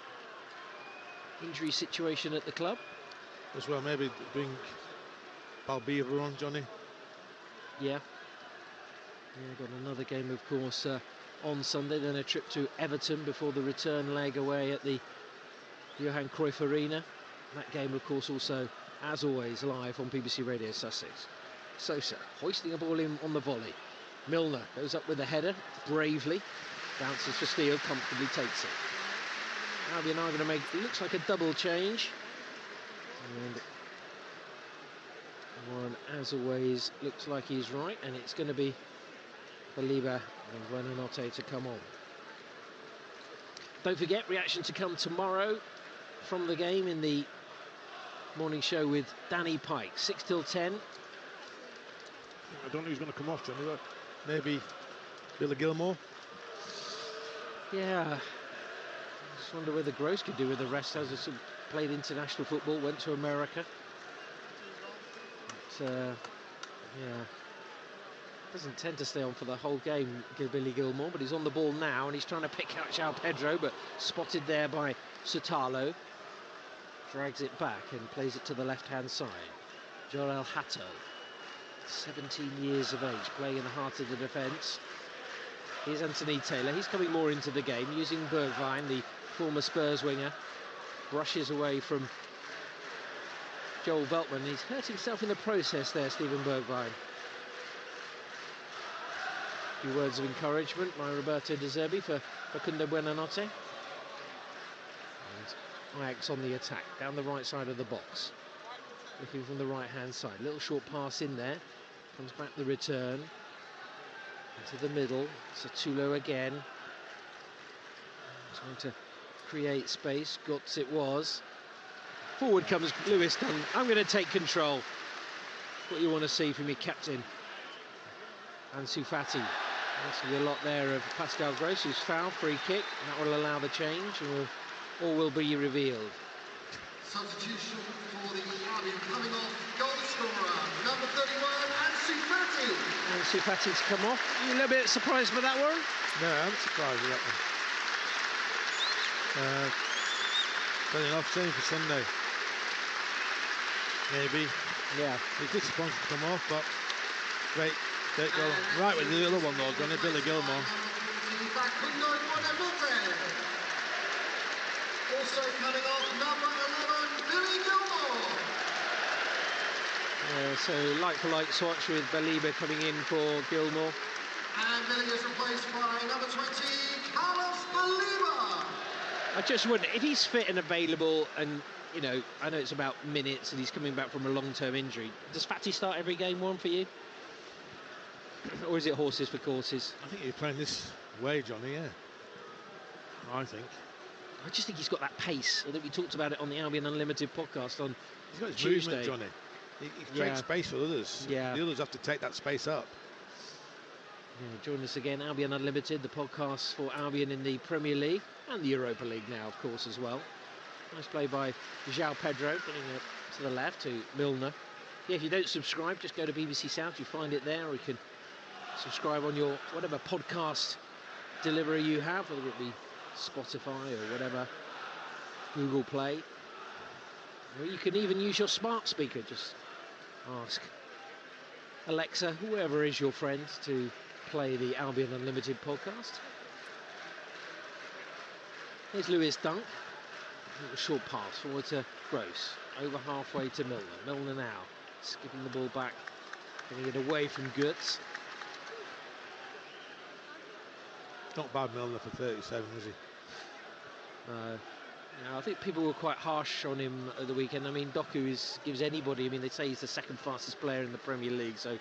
injury situation at the club. As well, maybe bring Balbieva on, Johnny. Yeah, got another game, of course, on Sunday, then a trip to Everton before the return leg away at the Johan Cruyff Arena. That game, of course, also, as always, live on BBC Radio Sussex. Sosa hoisting a ball in on the volley. Milner goes up with a header, bravely. Bounces for Steele, comfortably takes it. Albion are going to make, it looks like a double change. And Warren, as always, looks like he's right, and it's going to be Baliba and Buonanotte to come on. Don't forget, reaction to come tomorrow from the game in the morning show with Danny Pike, 6 till 10. I don't know who's going to come off, Johnny, but maybe Billy Gilmour. Yeah, I just wonder whether Gross could do with the rest, as he played international football, went to America. But, yeah, doesn't tend to stay on for the whole game, Billy Gilmour, but he's on the ball now, and he's trying to pick out João Pedro, but spotted there by Sutalo. Drags it back and plays it to the left-hand side. Jorel Hato, 17 years of age, playing in the heart of the defence. Here's Anthony Taylor. He's coming more into the game, using Bergwijn, the former Spurs winger. Brushes away from Joel Veltman. He's hurt himself in the process there, Stephen Bergwijn. A few words of encouragement by Roberto De Zerbi for Facundo Buonanotte. And Ajax on the attack, down the right side of the box. Looking from the right-hand side. Little short pass in there. Comes back the return. Into the middle. Satulo again. Trying to create space. Götze it was. Forward comes Lewis Dunk. I'm going to take control. What you want to see from your captain. Ansu Fati. Actually a lot there of Pascal Gross, who's foul, free kick. And that will allow the change, and all will be revealed. Substitution for the Albion coming off, goal scorer, number 31, Ansu Fati. Ansu Fati's come off. You a little bit surprised by that, Warren? No, I'm surprised with that one. Turning off, same for Sunday. Maybe. Yeah. He's disappointed to come off, but great goal. Right with the other one though, Johnny, Billy Gilmore. Facundo Buonanotte. Also coming off, number 11, Billy Gilmore. So like-for-like swatch with Baliba coming in for Gilmore. And Billy is replaced by number 20, Carlos Baliba. I just wonder if he's fit and available, and you know, I know it's about minutes and he's coming back from a long-term injury. Does Fati start every game, one for you? Or is it horses for courses? I think you're playing this way, Johnny, yeah. I think. I just think he's got that pace. I think we talked about it on the Albion Unlimited podcast on He's got his Tuesday. movement, Johnny. He creates space for others. Yeah. The others have to take that space up. Yeah, join us again, Albion Unlimited, the podcast for Albion in the Premier League and the Europa League now, of course, as well. Nice play by João Pedro, putting it to the left to Milner. Yeah, if you don't subscribe, just go to BBC Sound, you find it there, or you can subscribe on your whatever podcast delivery you have, whether it be Spotify or whatever, Google Play. Or you can even use your smart speaker, just ask Alexa, whoever is your friend, to play the Albion Unlimited podcast. Here's Lewis Dunk. A little short pass forward to Gross. Over halfway to Milner. Milner now skipping the ball back, getting it away from Götze. Not bad Milner for 37, is he? I think people were quite harsh on him at the weekend. I mean, Doku gives anybody, I mean, they say he's the second fastest player in the Premier League, so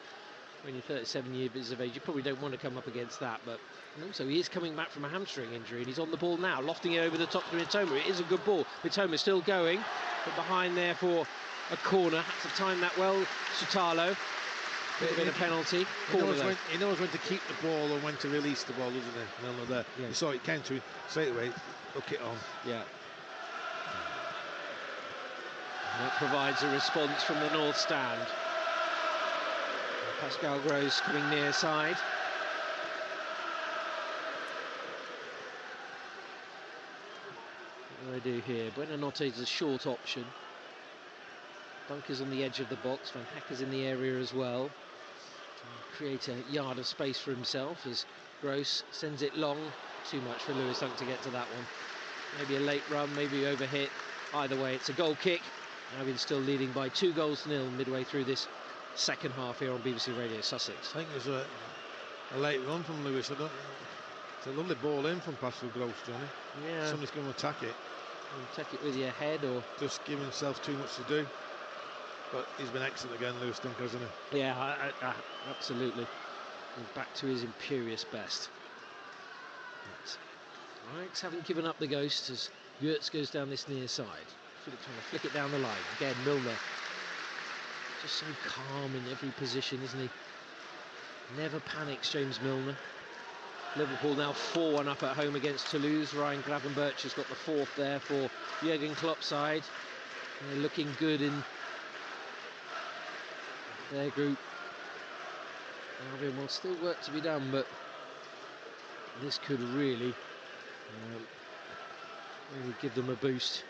when you're 37 years of age, you probably don't want to come up against that. But also, he is coming back from a hamstring injury, and he's on the ball now, lofting it over the top to Mitoma. It is a good ball. Mitoma still going, but behind there for a corner. Had to time that well. Sutalo. Bit of a penalty. He knows when to keep the ball and when to release the ball, doesn't he? Milner there. Yeah. You saw it came to him straight away. Hook it on. Yeah. And that provides a response from the north stand. Pascal Gross coming near side. What do I do here? Buonanotte is a short option. Bunker's on the edge of the box. Van Hecker's in the area as well. Create a yard of space for himself as Gross sends it long. Too much for Lewis Dunk to get to that one. Maybe a late run, maybe overhit. Either way, it's a goal kick. Albion still leading by 2-0 midway through this second half here on BBC Radio Sussex. I think there's a late run from Lewis. It's a lovely ball in from Pascal Gross, Johnny. Yeah. Somebody's going to attack it. Take it with your head or just give himself too much to do. But he's been excellent again, Lewis Dunk, hasn't he? Yeah, absolutely. And back to his imperious best. Ajax haven't given up the ghost as Götze goes down this near side. Trying to flick it down the line. Again, Milner. Just so calm in every position, isn't he? Never panics, James Milner. Liverpool now 4-1 up at home against Toulouse. Ryan Gravenberch has got the fourth there for Jurgen Klopp's side. And they're looking good in their group. Albion will still work to be done, but this could really give them a boost.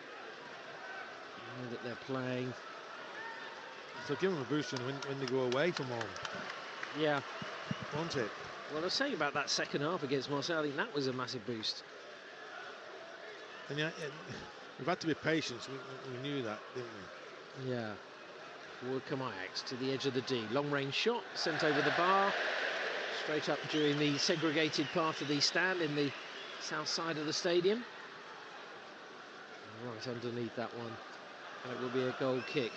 I know that they're playing. So give them a boost when they go away from home. Yeah. Won't it? Well, I was saying about that second half against Marseille, I think that was a massive boost. And yeah, we've had to be patient. We knew that, didn't we? Yeah. Forward come Ajax to the edge of the D. Long range shot sent over the bar. Straight up during the segregated part of the stand in the south side of the stadium. Right underneath that one. And it will be a goal kick.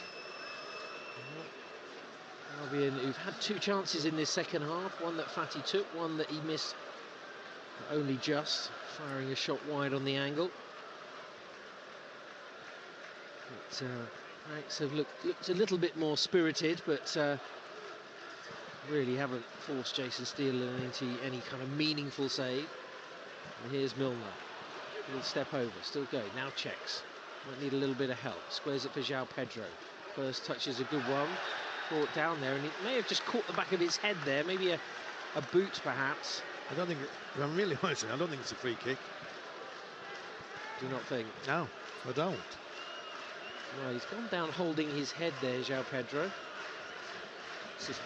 Albion, who've had 2 chances in this second half. One that Fatty took, one that he missed, but only just. Firing a shot wide on the angle. But Ajax have looked a little bit more spirited, but really haven't forced Jason Steele into any kind of meaningful save. And here's Milner. Little step over, still going. Now checks. Might need a little bit of help. Squares it for João Pedro. First touch is a good one. Brought down there, and he may have just caught the back of his head there. Maybe a boot, perhaps. I don't think, if I'm really honest, I don't think it's a free kick. Do you not think? No, I don't. Well, he's gone down holding his head there, João Pedro. His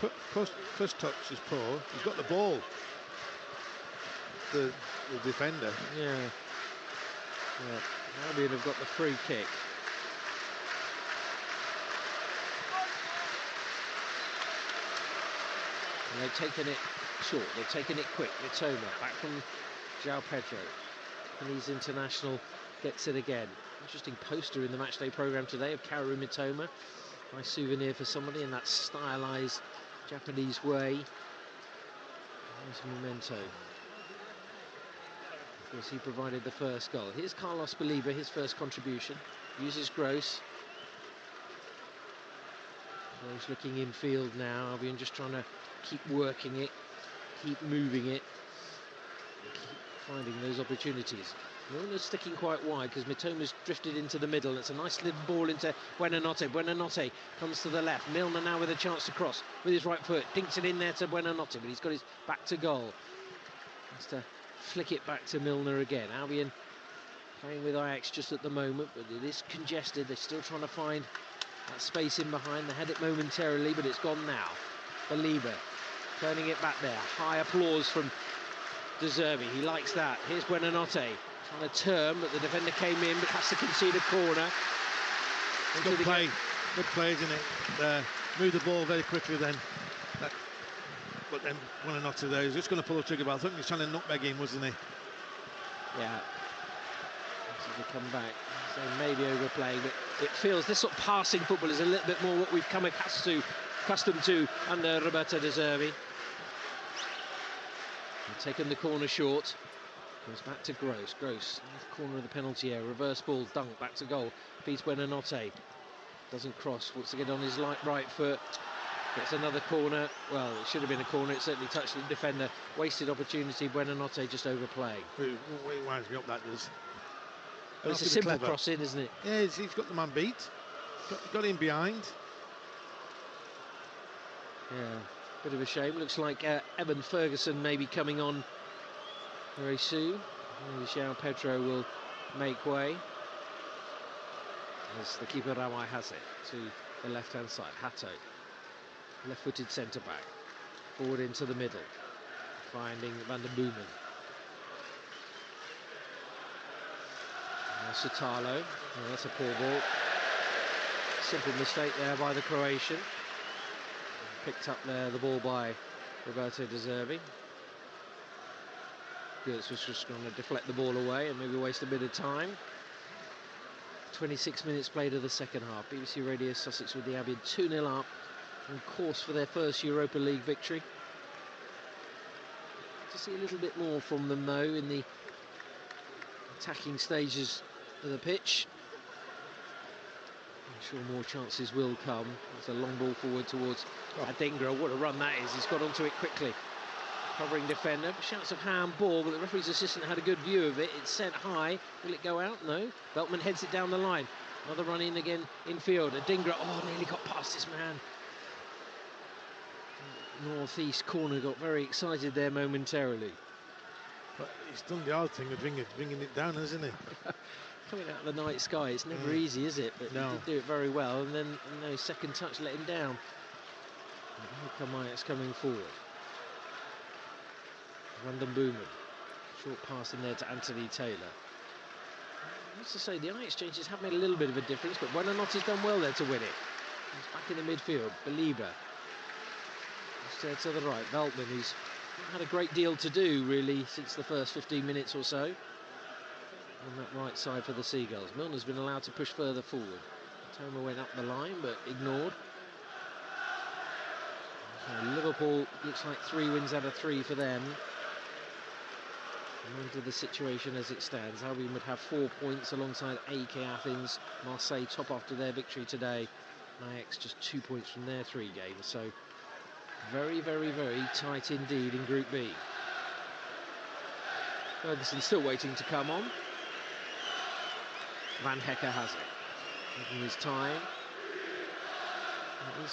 first touch is poor. He's got the ball. The defender. Yeah. Albion have got the free kick. And they've taken it short. They've taken it quick. Mitoma back from João Pedro. Japanese international gets it again. Interesting poster in the matchday programme today of Kaoru Mitoma. Nice souvenir for somebody in that stylised Japanese way. Nice memento. Of course, he provided the first goal. Here's Carlos Believer, his first contribution. Uses Gross. Gross looking infield now. Albion just trying to keep working it, keep moving it, keep finding those opportunities. Milner's sticking quite wide because Mitoma's drifted into the middle. It's a nice little ball into Buonanotte. Buonanotte comes to the left. Milner now with a chance to cross with his right foot. Dinks it in there to Buonanotte, but he's got his back to goal. Has to flick it back to Milner again. Albion playing with Ajax just at the moment, but it is congested. They're still trying to find that space in behind. They had it momentarily, but it's gone now. Believer turning it back there. High applause from De Zerbi. He likes that. Here's Buonanotte. Trying to turn, but the defender came in, but has to concede a corner. Good play, isn't it? Move the ball very quickly then. But then Buonanotte there, he's just going to pull the trigger, but I think he's trying to nutmeg him, wasn't he? Yeah. To come back, so maybe overplaying, but it feels this sort of passing football is a little bit more what we've come accustomed to under Roberto De Zerbi. Taken the corner short. Goes back to Gross. Gross, left corner of the penalty area. Reverse ball, dunk, back to goal. Beats Buonanotte. Doesn't cross. Wants to get on his right foot. Gets another corner. Well, it should have been a corner. It certainly touched the defender. Wasted opportunity. Buonanotte just overplaying. It winds me up, that does. Well, it's a simple cross in, isn't it? Yeah, he's got the man beat. Got him behind. Yeah, bit of a shame. Looks like Evan Ferguson may be coming on very soon. Maybe João Pedro will make way. As the keeper Rawai has it to the left-hand side. Hato, left-footed centre-back. Forward into the middle. Finding Van der Boomen. Sotalo. Oh, that's a poor ball. Simple mistake there by the Croatian. Picked up there the ball by Roberto De Zerbi. Gertz was just going to deflect the ball away and maybe waste a bit of time. 26 minutes played of the second half. BBC Radio Sussex with the Albion 2-0 up, on course for their first Europa League victory. To see a little bit more from them though in the attacking stages of the pitch. I'm sure more chances will come. It's a long ball forward towards Adingra. What a run that is. He's got onto it quickly. Covering defender. Shouts of handball, but the referee's assistant had a good view of it. It's sent high. Will it go out? No. Beltman heads it down the line. Another run in again infield. Adingra, nearly got past this man. North-east corner got very excited there momentarily. But he's done the hard thing of bringing it down, hasn't he? Coming out of the night sky, it's never easy, is it? But he did do it very well, and then second touch let him down. Here come Ajax coming forward. Van der Boomen, short pass in there to Anthony Taylor. I have to say, the eye exchanges have made a little bit of a difference, but Buonanotte's done well there to win it. He's back in the midfield. Belieber. Instead to the right. Veltman, who's had a great deal to do, really, since the first 15 minutes or so. On that right side for the Seagulls. Milner's been allowed to push further forward. Toma went up the line, but ignored. So Liverpool looks like 3 wins out of 3 for them. And under the situation as it stands, Albion would have 4 points alongside AK Athens. Marseille top after their victory today. Ajax just 2 points from their 3 games. So very, very, very tight indeed in Group B. Ferguson still waiting to come on. Van Hecker has it. Taking his time. You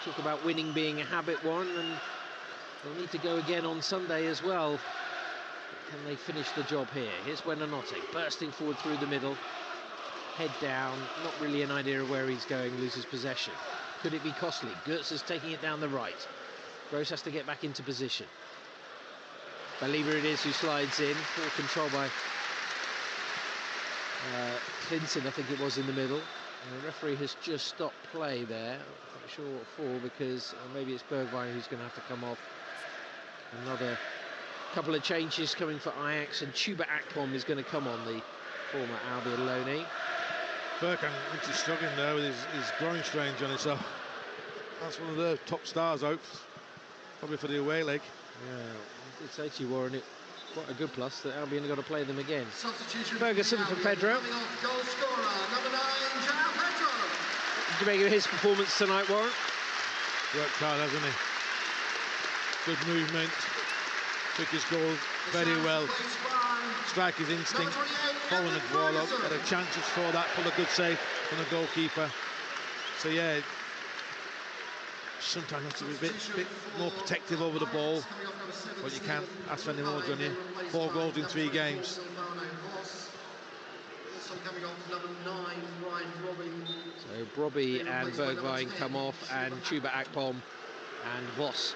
talk about winning being a habit, Warren, and they'll need to go again on Sunday as well. Can they finish the job here? Here's Buonanotte bursting forward through the middle. Head down, not really an idea of where he's going, loses possession. Could it be costly? Goetz is taking it down the right. Gross has to get back into position. Believer it is who slides in. Full control by Clinton, I think it was, in the middle. And the referee has just stopped play there. I'm not sure what for, because maybe it's Bergwijn who's going to have to come off. Another couple of changes coming for Ajax, and Chuba Akpom is going to come on, the former Albion loanee. Bergwijn is struggling there with his groin strain, Johnny, so that's one of the top stars out, probably for the away leg. Yeah, I did say to you, Warren, it's quite a good plus that Albion have got to play them again. Ferguson for Pedro. Goal scorer, number 9, João Pedro. Did you make of his performance tonight, Warren? Worked hard, hasn't he? Good movement. Took his goal very well. Striker's instinct. Following the ball up. Had a chances for that. Pulled a good save from the goalkeeper. So yeah, sometimes you have to be a bit more protective over the ball. But you can't ask for any more, Johnny. 4 goals in 3 games. So Brobby and Bergwijn come off, and Chuba Akpom and Voss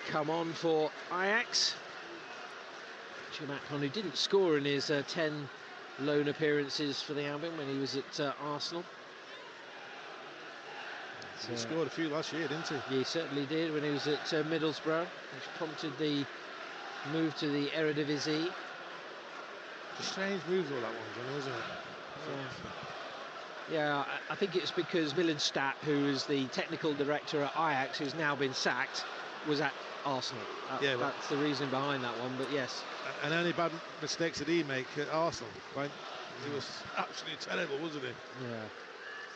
come on for Ajax. Chuba Akpom, who didn't score in his 10 loan appearances for the Albion when he was at Arsenal. He scored a few last year, didn't he? He certainly did when he was at Middlesbrough, which prompted the move to the Eredivisie. A strange move though, that one, Johnny, wasn't it? Yeah, I think it's because Millenstadt, who is the technical director at Ajax, who's now been sacked, was at Arsenal. That's the reason behind that one, but yes. And any bad mistakes did he make at Arsenal? Right? It was absolutely terrible, wasn't it? Yeah.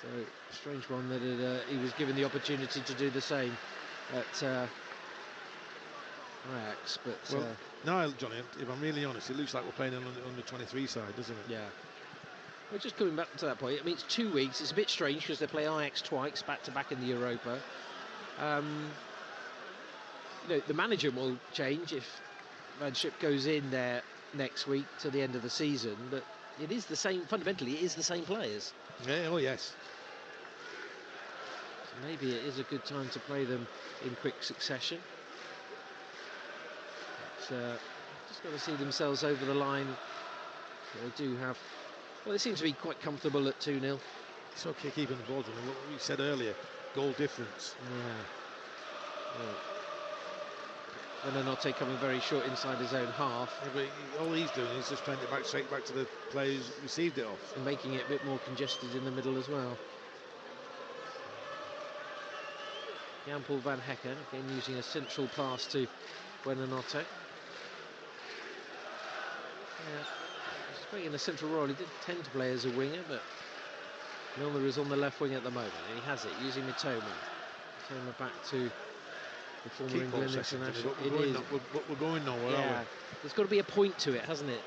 So, strange one that he was given the opportunity to do the same at Ajax. But well, now, Johnny, if I'm really honest, it looks like we're playing on the 23 side, doesn't it? Yeah. Well, just coming back to that point, I mean, it's 2 weeks. It's a bit strange because they play Ajax twice, back-to-back in the Europa. You know, the manager will change if Van Schip goes in there next week to the end of the season, but it is the same, fundamentally, it is the same players. Yeah, oh yes. So maybe it is a good time to play them in quick succession. But, just got to see themselves over the line. They do have, well, they seem to be quite comfortable at 2-0. It's okay keeping the ball, and what we said earlier, goal difference. Yeah. Buonanotte coming very short inside his own half. Yeah, but all he's doing is just playing it straight back to the players who received it off. And making it a bit more congested in the middle as well. Jan-Paul Van Hecker again using a central pass to Buonanotte. Yeah, he's playing in a central role. He did tend to play as a winger, but Milner is on the left wing at the moment, and he has it using Mitoma. Mitoma back to the former England international. We're going nowhere, yeah. are we? There's got to be a point to it, hasn't it?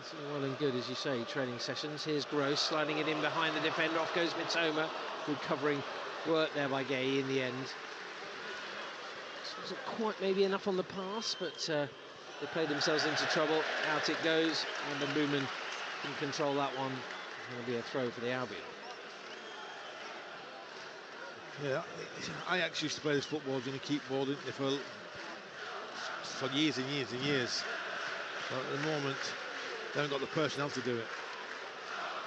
It's all well and good, as you say, training sessions. Here's Gross sliding it in behind the defender. Off goes Mitoma. Good covering work there by Gay in the end. This wasn't quite maybe enough on the pass, but they played themselves into trouble. Out it goes, and then Booman can control that one. It'll be a throw for the Albion. Yeah, Ajax used to play this football, and keep ball, didn't they, for years and years and years. But at the moment, they haven't got the personnel to do it.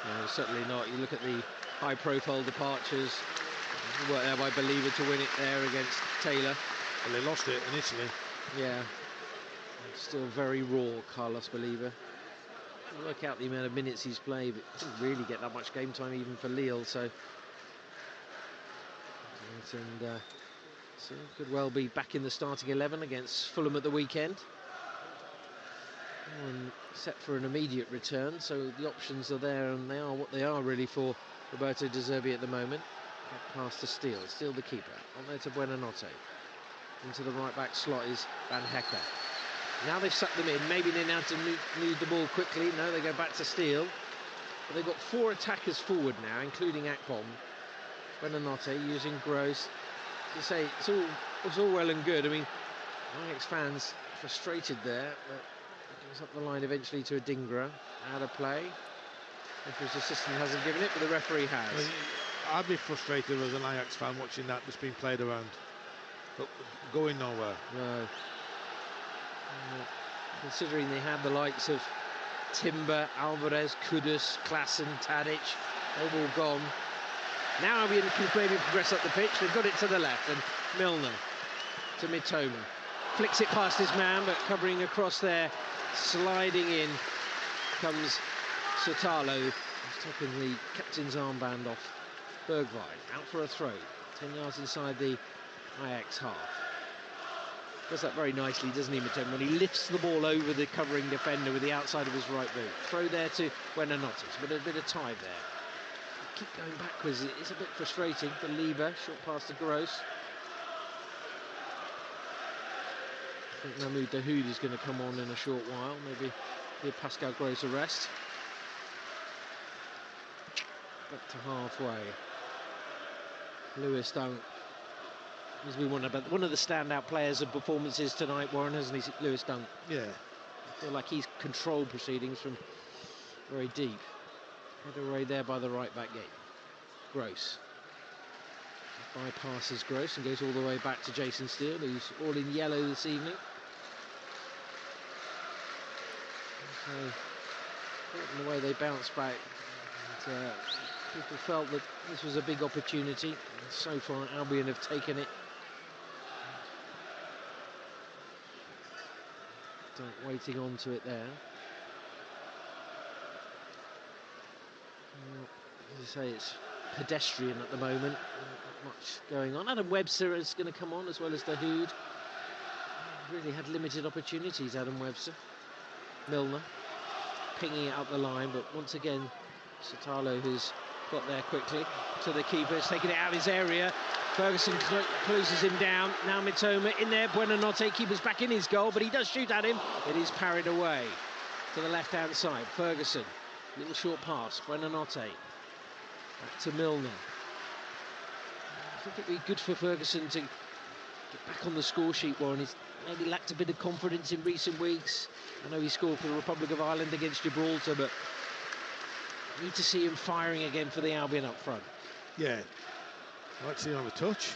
No, certainly not. You look at the high-profile departures Worked there by Believer to win it there against Taylor. Well, they lost it initially. Yeah. Still very raw, Carlos Believer. Work out the amount of minutes he's played, but didn't really get that much game time even for Lille, so could well be back in the starting 11 against Fulham at the weekend. And set for an immediate return, so the options are there, and they are what they are really for Roberto De Zerbi at the moment. Get past to Steele the keeper, on there to Buonanotte. Into the right back slot is Van Hecker. Now they've sucked them in, maybe they now to move the ball quickly. No, they go back to Steele. But they've got 4 attackers forward now, including Akpom. Buonanotte using Gross. To say it's all well and good. I mean, Ajax fans frustrated there, but it goes up the line eventually to a Dingra. Out of play. Referee's assistant hasn't given it, but the referee has. Well, I'd be frustrated as an Ajax fan watching that just being played around, but going nowhere. No. Considering they had the likes of Timber, Alvarez, Kudus, Klassen, Tadic, they've all gone. Now Albion can maybe progress up the pitch. They've got it to the left, and Milner to Mitoma. Flicks it past his man, but covering across there, sliding in comes Sotalo. He's taking the captain's armband off Bergwijn. Out for a throw. 10 yards inside the Ajax half. Does that very nicely, doesn't he, Mitoma, when he lifts the ball over the covering defender with the outside of his right boot. Throw there to Buonanotte, but a bit of time there. Keep going backwards, it's a bit frustrating for Lieber. Short pass to Gross. I think Mahmoud Dahoud is going to come on in a short while, maybe give Pascal Gross a rest. Back to halfway. Lewis Dunk has been one of the standout players of performances tonight, Warren, hasn't he, Lewis Dunk? Yeah. I feel like he's controlled proceedings from very deep. Head away there by the right back gate. Gross. Bypasses Gross and goes all the way back to Jason Steele, who's all in yellow this evening. So, the way they bounced back, and, people felt that this was a big opportunity. And so far, Albion have taken it. Waiting on to it there. As I say, it's pedestrian at the moment. Not much going on. Adam Webster is going to come on as well as Dahoud. Really had limited opportunities, Adam Webster. Milner pinging it up the line, but once again, Sotalo, who's got there quickly to the keeper, is taking it out of his area. Ferguson closes him down. Now Mitoma in there. Buonanotte, keeper's back in his goal, but he does shoot at him. It is parried away to the left-hand side. Ferguson, little short pass. Buonanotte back to Milner. I think it'd be good for Ferguson to get back on the score sheet, Warren. He's maybe lacked a bit of confidence in recent weeks. I know he scored for the Republic of Ireland against Gibraltar, but I need to see him firing again for the Albion up front. Yeah. I'd like to see him have a touch.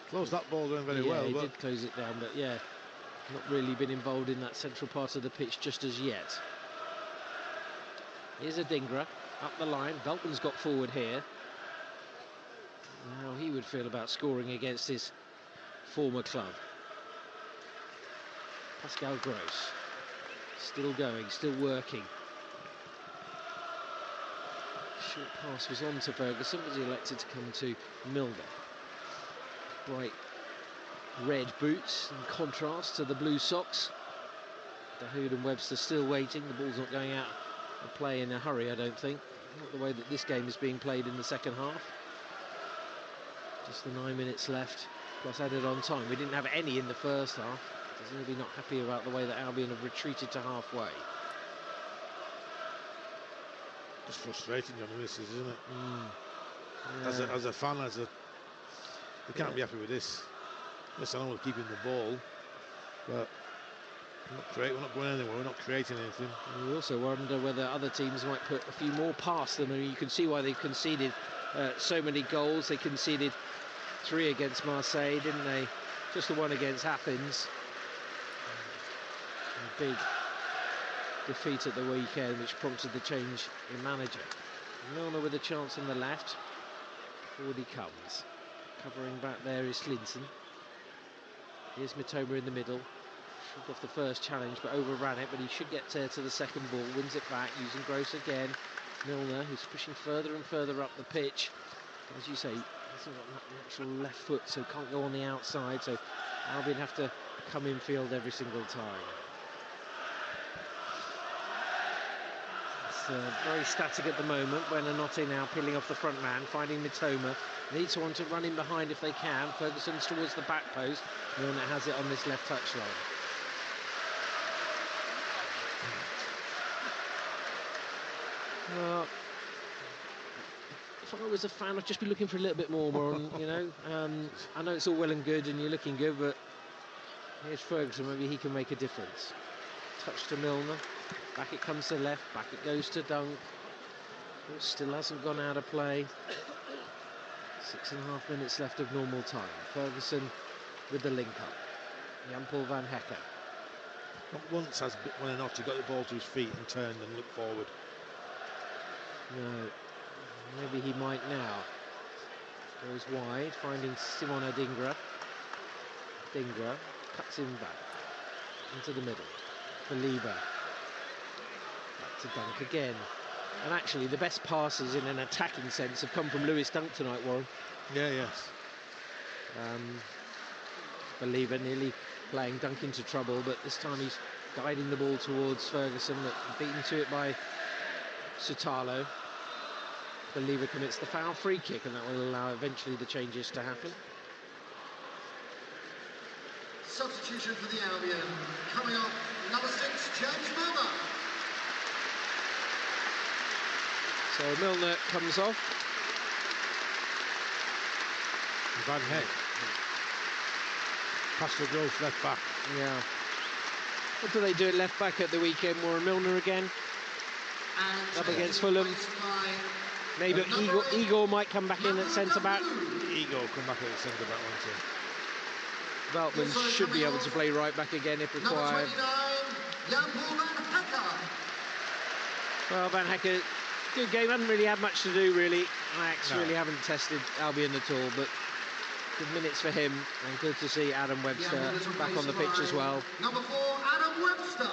Closed that ball down very well. He but did close it down, but yeah, not really been involved in that central part of the pitch just as yet. Here's a Dingra up the line. Belton's got forward here. How he would feel about scoring against his former club. Pascal Gross still going, still working. Short pass was on to Ferguson, but he elected to come to Milner. Bright red boots in contrast to the blue socks. Dahoud and Webster still waiting. The ball's not going out of play in a hurry, I don't think. Not the way that this game is being played in the second half. Just the 9 minutes left, plus added on time. We didn't have any in the first half. He's maybe not happy about the way that Albion have retreated to halfway. just frustrating, Johnny, this is, isn't it? Yeah. As a fan, you can't be happy with this. Yes, I know we're keeping the ball, but we're not going anywhere. We're not creating anything. We also wonder whether other teams might put a few more past them. I mean, you can see why they've conceded so many goals. They conceded 3 against Marseille, didn't they? Just the one against Athens. A big defeat at the weekend, which prompted the change in manager. Milner with a chance on the left. Forward he comes. Covering back there is Slinton. Here's Mitoma in the middle. Shrugged off the first challenge but overran it, but he should get to the second ball. Wins it back using Gross again. Milner, who's pushing further and further up the pitch. As you say, he hasn't got that natural left foot, so can't go on the outside, so Albion have to come in field every single time. It's very static at the moment. Buonanotte now peeling off the front man, finding Mitoma. Need someone to run in behind if they can. Ferguson's towards the back post. Milner has it on this left touchline. If I was a fan, I'd just be looking for a little bit more, Warren, you know. I know it's all well and good and you're looking good, but here's Ferguson, maybe he can make a difference. Touch to Milner, back it comes to left, back it goes to Dunk. Still hasn't gone out of play. 6.5 minutes left of normal time. Ferguson with the link up. Jan-Paul van Hekke. Not once has Buonanotte got the ball to his feet and turned and looked forward. No, maybe he might now. Goes wide, finding Simon Adingra. Adingra cuts him back into the middle. Believer. Back to Dunk again. And actually, the best passes in an attacking sense have come from Lewis Dunk tonight, Warren. Yeah, yes. Believer nearly playing Dunk into trouble, but this time he's guiding the ball towards Ferguson, beaten to it by Sutalo. Believer commits the foul, free kick, and that will allow eventually the changes to happen. Substitution for the Albion. Coming up, number 6, James Milner. So Milner comes off. Van Heck. Pascal Gross left back. Yeah. What do they do at left back at the weekend? Warren, Milner again. And Up against Fulham. Maybe Igor might come back in at centre back. Igor come back at centre back, won't he? Veltman should be able to play right back again if required. Jan-Paul van Hekke. Well, Van Hekke, good game. Hadn't really had much to do, really. Ajax really haven't tested Albion at all, but good minutes for him, and good to see Adam Webster back on the pitch as well. Number 4, Adam Webster.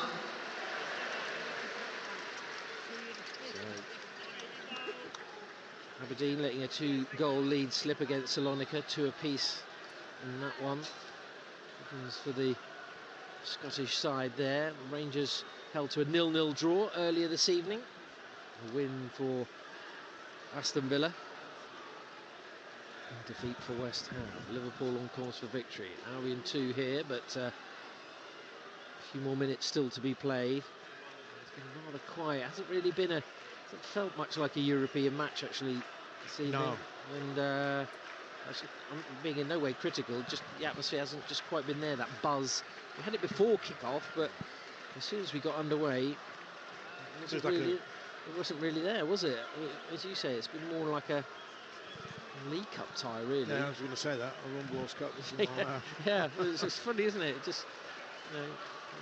Aberdeen letting a 2-goal lead slip against Salonika, 2 apiece in that one. Happens for the Scottish side there. Rangers held to a 0-0 draw earlier this evening. A win for Aston Villa. And defeat for West Ham. Liverpool on course for victory. Albion 2 here, but a few more minutes still to be played. It's been rather quiet. Hasn't really been hasn't felt much like a European match actually this evening. No. And actually, I'm being in no way critical, just the atmosphere hasn't just quite been there, that buzz. We had it before kick-off, but as soon as we got underway, it wasn't really there, was it? I mean, as you say, it's been more like a League Cup tie, really. Yeah, I was going to say that, a Rumbles Cup. Yeah, but it's funny, isn't it? It just, you know,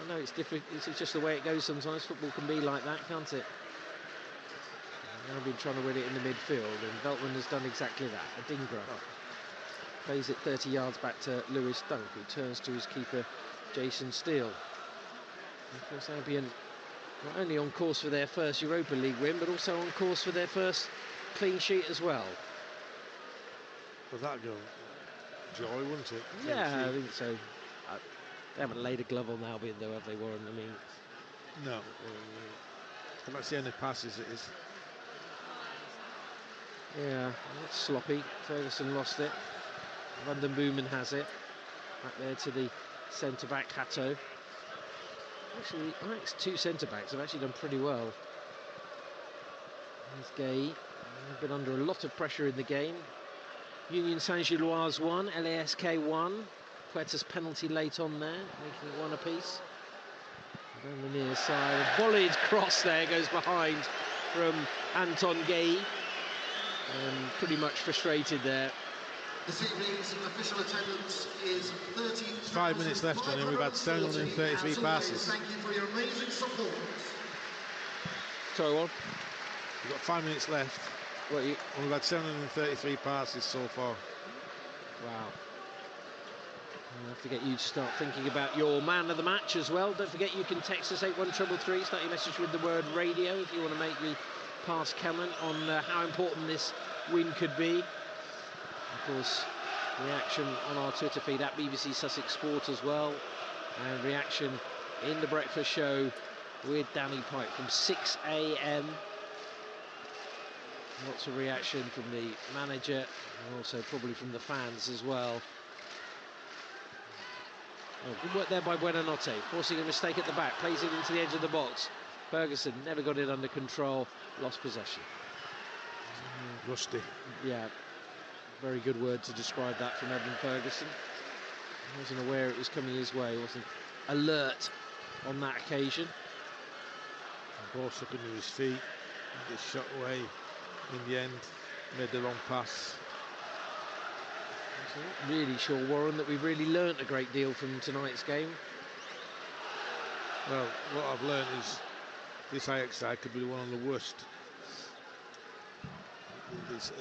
I know it's different, it's just the way it goes sometimes. Football can be like that, can't it? I've been trying to win it in the midfield, and Veltman has done exactly that. Adingra plays it 30 yards back to Lewis Dunk, who turns to his keeper, Jason Steele. And of course, Albion not only on course for their first Europa League win, but also on course for their first clean sheet as well. Well, that'd go joy, wouldn't it? Yeah, I think so. They haven't laid a glove on Albion, though, have they, Warren? I mean, no. I'm not seeing any passes. It is. Yeah, it's sloppy. Ferguson lost it. Van den Boomen has it. Back there to the centre-back, Hato. Actually, Ajax 2 centre-backs have actually done pretty well. There's Gay. They've been under a lot of pressure in the game. Union Saint-Gilloise 1, LASK 1. Puertas penalty late on there, making it 1 apiece. Down the near side, a volleyed cross there goes behind from Anton Gay. Pretty much frustrated there. This evening's official attendance is 30. 5 minutes left, and we've had 733 passes. Thank you for your amazing support. Sorry, what? We've got 5 minutes left. What you? We've had 733 passes so far. Wow. I'll have to get you to start thinking about your man of the match as well. Don't forget you can text us 81333, start your message with the word radio if you want to make the past comment on how important this win could be. Of course, reaction on our Twitter feed at BBC Sussex Sport as well, and reaction in the breakfast show with Danny Pike from 6 a.m. Lots of reaction from the manager and also probably from the fans as well. Oh, good work there by Buonanotte, forcing a mistake at the back, plays it into the edge of the box. Ferguson never got it under control, lost possession. Rusty. Yeah, very good word to describe that from Evan Ferguson. He wasn't aware it was coming his way, wasn't alert on that occasion. The ball stuck into his feet, gets shot away in the end, made the wrong pass. I'm not really sure, Warren, that we've really learnt a great deal from tonight's game. Well, what I've learned is this Ajax side could be one of the worst it's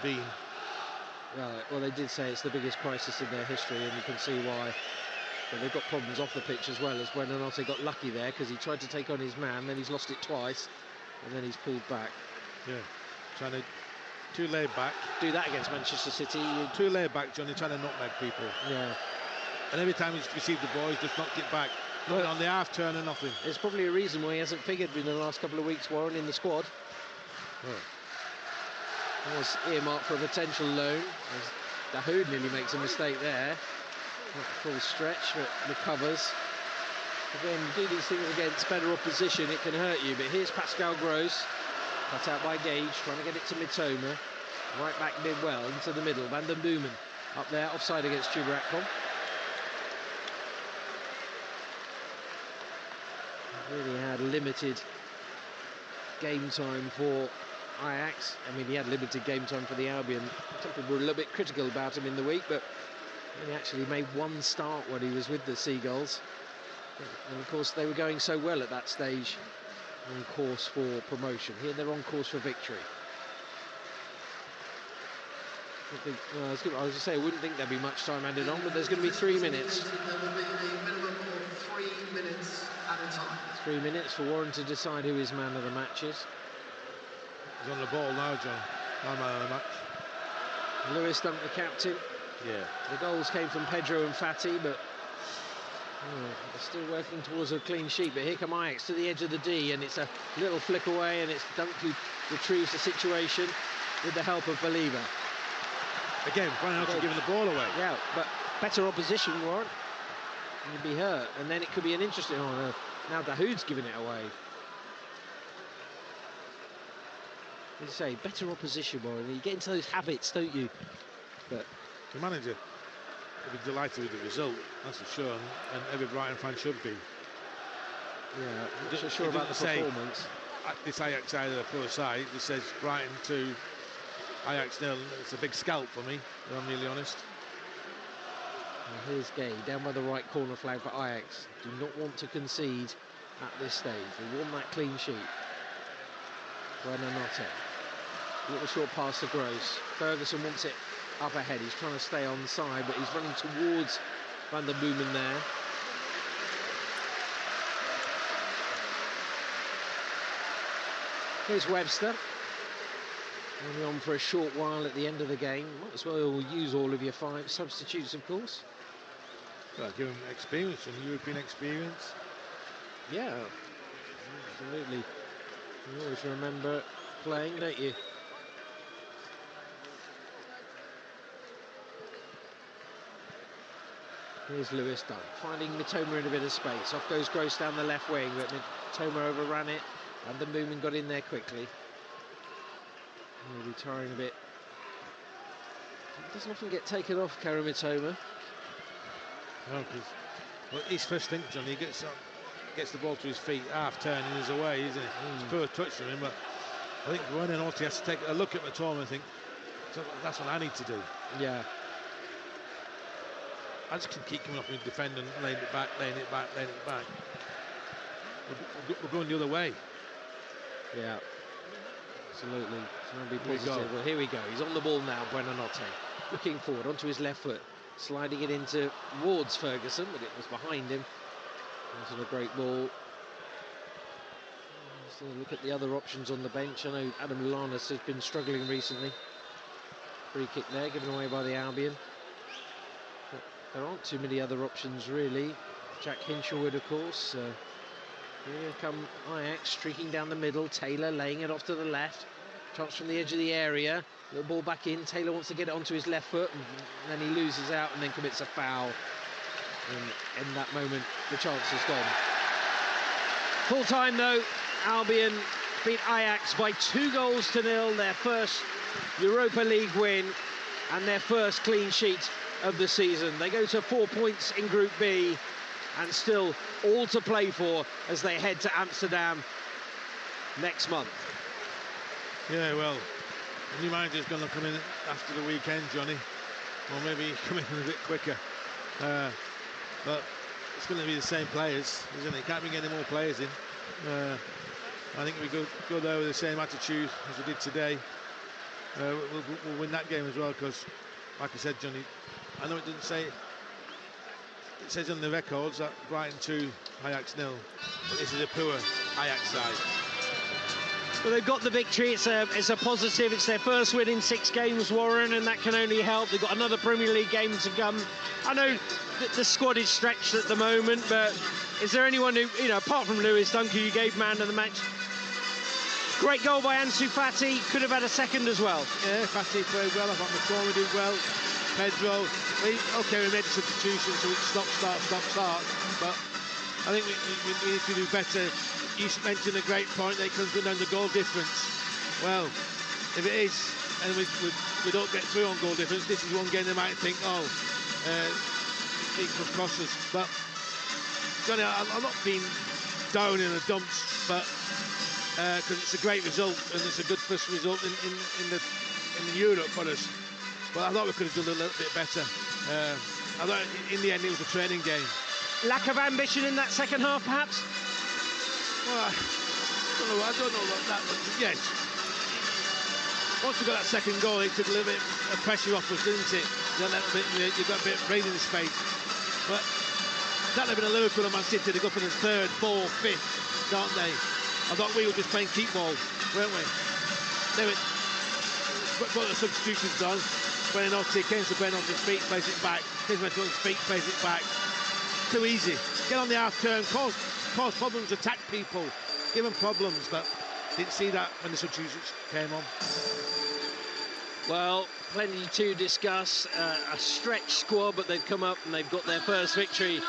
been. Well, they did say it's the biggest crisis in their history, and you can see why. But they've got problems off the pitch as well, as Buonanotte got lucky there because he tried to take on his man, then he's lost it twice, and then he's pulled back. Yeah, trying to too laid back. Do that against Manchester City. Too laid back, Johnny, trying to nutmeg people. Yeah. And every time he's received the ball, he's just knocked it back. Not on the half turn or nothing. There's probably a reason why he hasn't figured in the last couple of weeks, Warren, in the squad. Oh. Was earmarked for a potential loan. Dahoud nearly makes a mistake there. Not full stretch, but recovers. Again, you do these things against better opposition, it can hurt you. But here's Pascal Gross, cut out by Gage, trying to get it to Mitoma. Right back mid well into the middle. Van den Boomen up there, offside against Chubarakpom. Really had limited game time for Ajax. I mean, he had limited game time for the Albion. Some people were a little bit critical about him in the week, but he actually made one start when he was with the Seagulls. And of course, they were going so well at that stage, on course for promotion. Here they're on course for victory. I was going to say, I wouldn't think there'd be much time added on, but there's going to be 3 minutes. There will be a minimum of 3 minutes at a time. 3 minutes for Warren to decide who his man of the match is. He's on the ball now, John. My man of the match. Lewis Dunk, the captain. Yeah. The goals came from Pedro and Fati, but they're still working towards a clean sheet. But here come Ajax to the edge of the D, and it's a little flick away, and it's Dunk who retrieves the situation with the help of Believer. Again, Buonanotte giving the ball away. Yeah, but better opposition, Warren. You'd be hurt, and then it could be an interesting. Oh no! Now Dahoud's giving it away. As you say, better opposition, Warren. You get into those habits, don't you? But the manager will be delighted with the result, that's for sure, and every Brighton fan should be. Yeah, I'm not so sure about the performance. At this Ajax side of the pro side, it says Brighton 2, Ajax 0. It's a big scalp for me, if I'm really honest. And here's Gay, down by the right corner flag for Ajax. Do not want to concede at this stage. They want that clean sheet. Buonanotte. Little short pass to Gross. Ferguson wants it up ahead. He's trying to stay on side, but he's running towards Van den Boomen there. Here's Webster. Only on for a short while at the end of the game. Might as well use all of your 5 substitutes, of course. Well, give him experience, some European experience. Yeah, absolutely. You always remember playing, don't you? Here's Lewis Dunk, finding Mitoma in a bit of space. Off goes Gross down the left wing, but Mitoma overran it, and the Boomen got in there quickly. He'll be tiring a bit. He doesn't often get taken off, Karim Mitoma. No, well, his first thing, Johnny, he gets the ball to his feet, half turn, and he's away, isn't it? It's a poor touch from him, but I think Buonanotte has to take a look at Mitoma and think, so that's what I need to do. Yeah. I just can keep coming up and defending, laying it back, laying it back, laying it back. We're going the other way. Yeah. Absolutely. Trying to be positive. Well, here we go. He's on the ball now, Buonanotte. Looking forward onto his left foot. Sliding it into towards Ferguson, but it was behind him. Wasn't a great ball. Just look at the other options on the bench. I know Adam Lallana has been struggling recently. Free kick there, given away by the Albion. But there aren't too many other options, really. Jack Hinshelwood, of course. Here come Ajax, streaking down the middle. Taylor laying it off to the left. Chance from the edge of the area. Little ball back in. Taylor wants to get it onto his left foot, and then he loses out and then commits a foul. And in that moment, the chance is gone. Full time, though. Albion beat Ajax by 2-0, their first Europa League win and their first clean sheet of the season. They go to 4 points in Group B and still all to play for as they head to Amsterdam next month. Yeah, well, the new manager's going to come in after the weekend, Johnny, or maybe come in a bit quicker. But it's going to be the same players, isn't it? Can't bring any more players in. I think we go there with the same attitude as we did today. We'll win that game as well, because, like I said, Johnny, I know it doesn't say. It says on the records that Brighton 2, Ajax 0, but this is a poor Ajax side. Well, they've got the victory. It's a positive. It's their first win in 6 games, Warren, and that can only help. They've got another Premier League game to come. I know that the squad is stretched at the moment, but is there anyone who, apart from Lewis Dunk, who you gave man of the match? Great goal by Ansu Fati. Could have had a second as well. Yeah, Fati played well. I thought McCormick did well. Pedro, we made a substitution, so it's stop, start. But I think we need to do better. You mentioned a great point. They could bring down the goal difference. Well, if it is, and we don't get through on goal difference, this is one game they might think, it could cost us. But Johnny, I'm not being down in the dumps, but because it's a great result and it's a good first result in Europe for us. But I thought we could have done a little bit better. I thought in the end it was a training game. Lack of ambition in that second half, perhaps? Well, I don't know about that, but yes. Once we got that second goal, it took a little bit of pressure off us, didn't it? You got a bit of breathing space. But that'd have been a Liverpool and Man City. They go for the 3rd, 4th, 5th, don't they? I thought we were just playing keep ball, weren't we? They were, got the substitutions done. Buonanotte, came to Buonanotte's feet, plays it back. Came to Buonanotte's feet, plays it back. Too easy. Get on the half turn, cause problems, attack people, give them problems, but didn't see that when the substitutions came on. Well, plenty to discuss. A stretched squad, but they've come up and they've got their first victory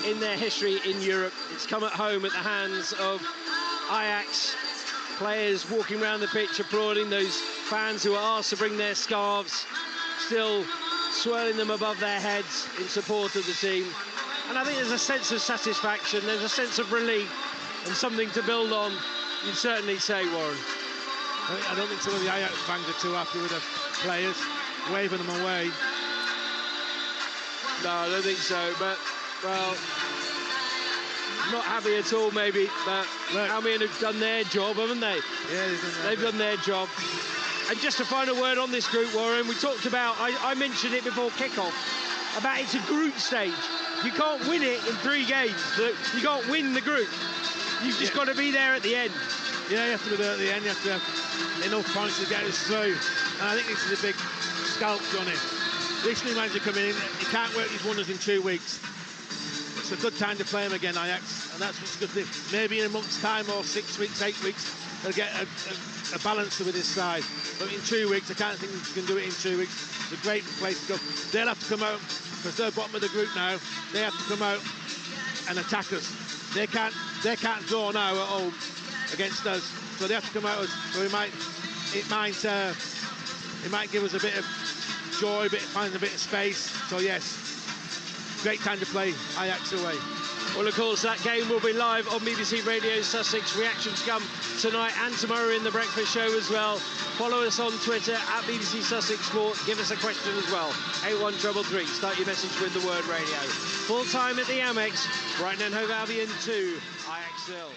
in their history in Europe. It's come at home at the hands of Ajax. Players walking around the pitch applauding, those fans who are asked to bring their scarves, still swirling them above their heads in support of the team. And I think there's a sense of satisfaction, there's a sense of relief and something to build on, you'd certainly say, Warren. I don't think some of the Ajax fans are too happy with the players, waving them away. No, I don't think so, but, well, not happy at all, maybe, but Albion have done their job, haven't they? Yeah, they've done their job. And just a final word on this group, Warren, we talked about, I mentioned it before kick-off, about it's a group stage. You can't win it in 3 games. You can't win the group. You've just got to be there at the end. Yeah, you have to be there at the end. You have to have enough points to get us through. And I think this is a big scalp, Johnny. This new manager coming in, he can't work his wonders in 2 weeks. It's a good time to play him again, Ajax, and that's what's good. Maybe in a month's time or 6 weeks, 8 weeks, they'll get a balance with his side. But in 2 weeks, I can't think he can do it in 2 weeks. It's a great place to go. They'll have to come out, because they're bottom of the group now. They have to come out and attack us. They can't draw now at home against us, so they have to come out. So it might give us a bit of joy, find a bit of space. So yes, great time to play Ajax away. Well, of course, that game will be live on BBC Radio Sussex. Reactions come tonight and tomorrow in the breakfast show as well. Follow us on Twitter at BBC Sussex Sport. Give us a question as well. 81333. Start your message with the word radio. Full time at the Amex. Brighton and Hove Albion 2, Ajax 0.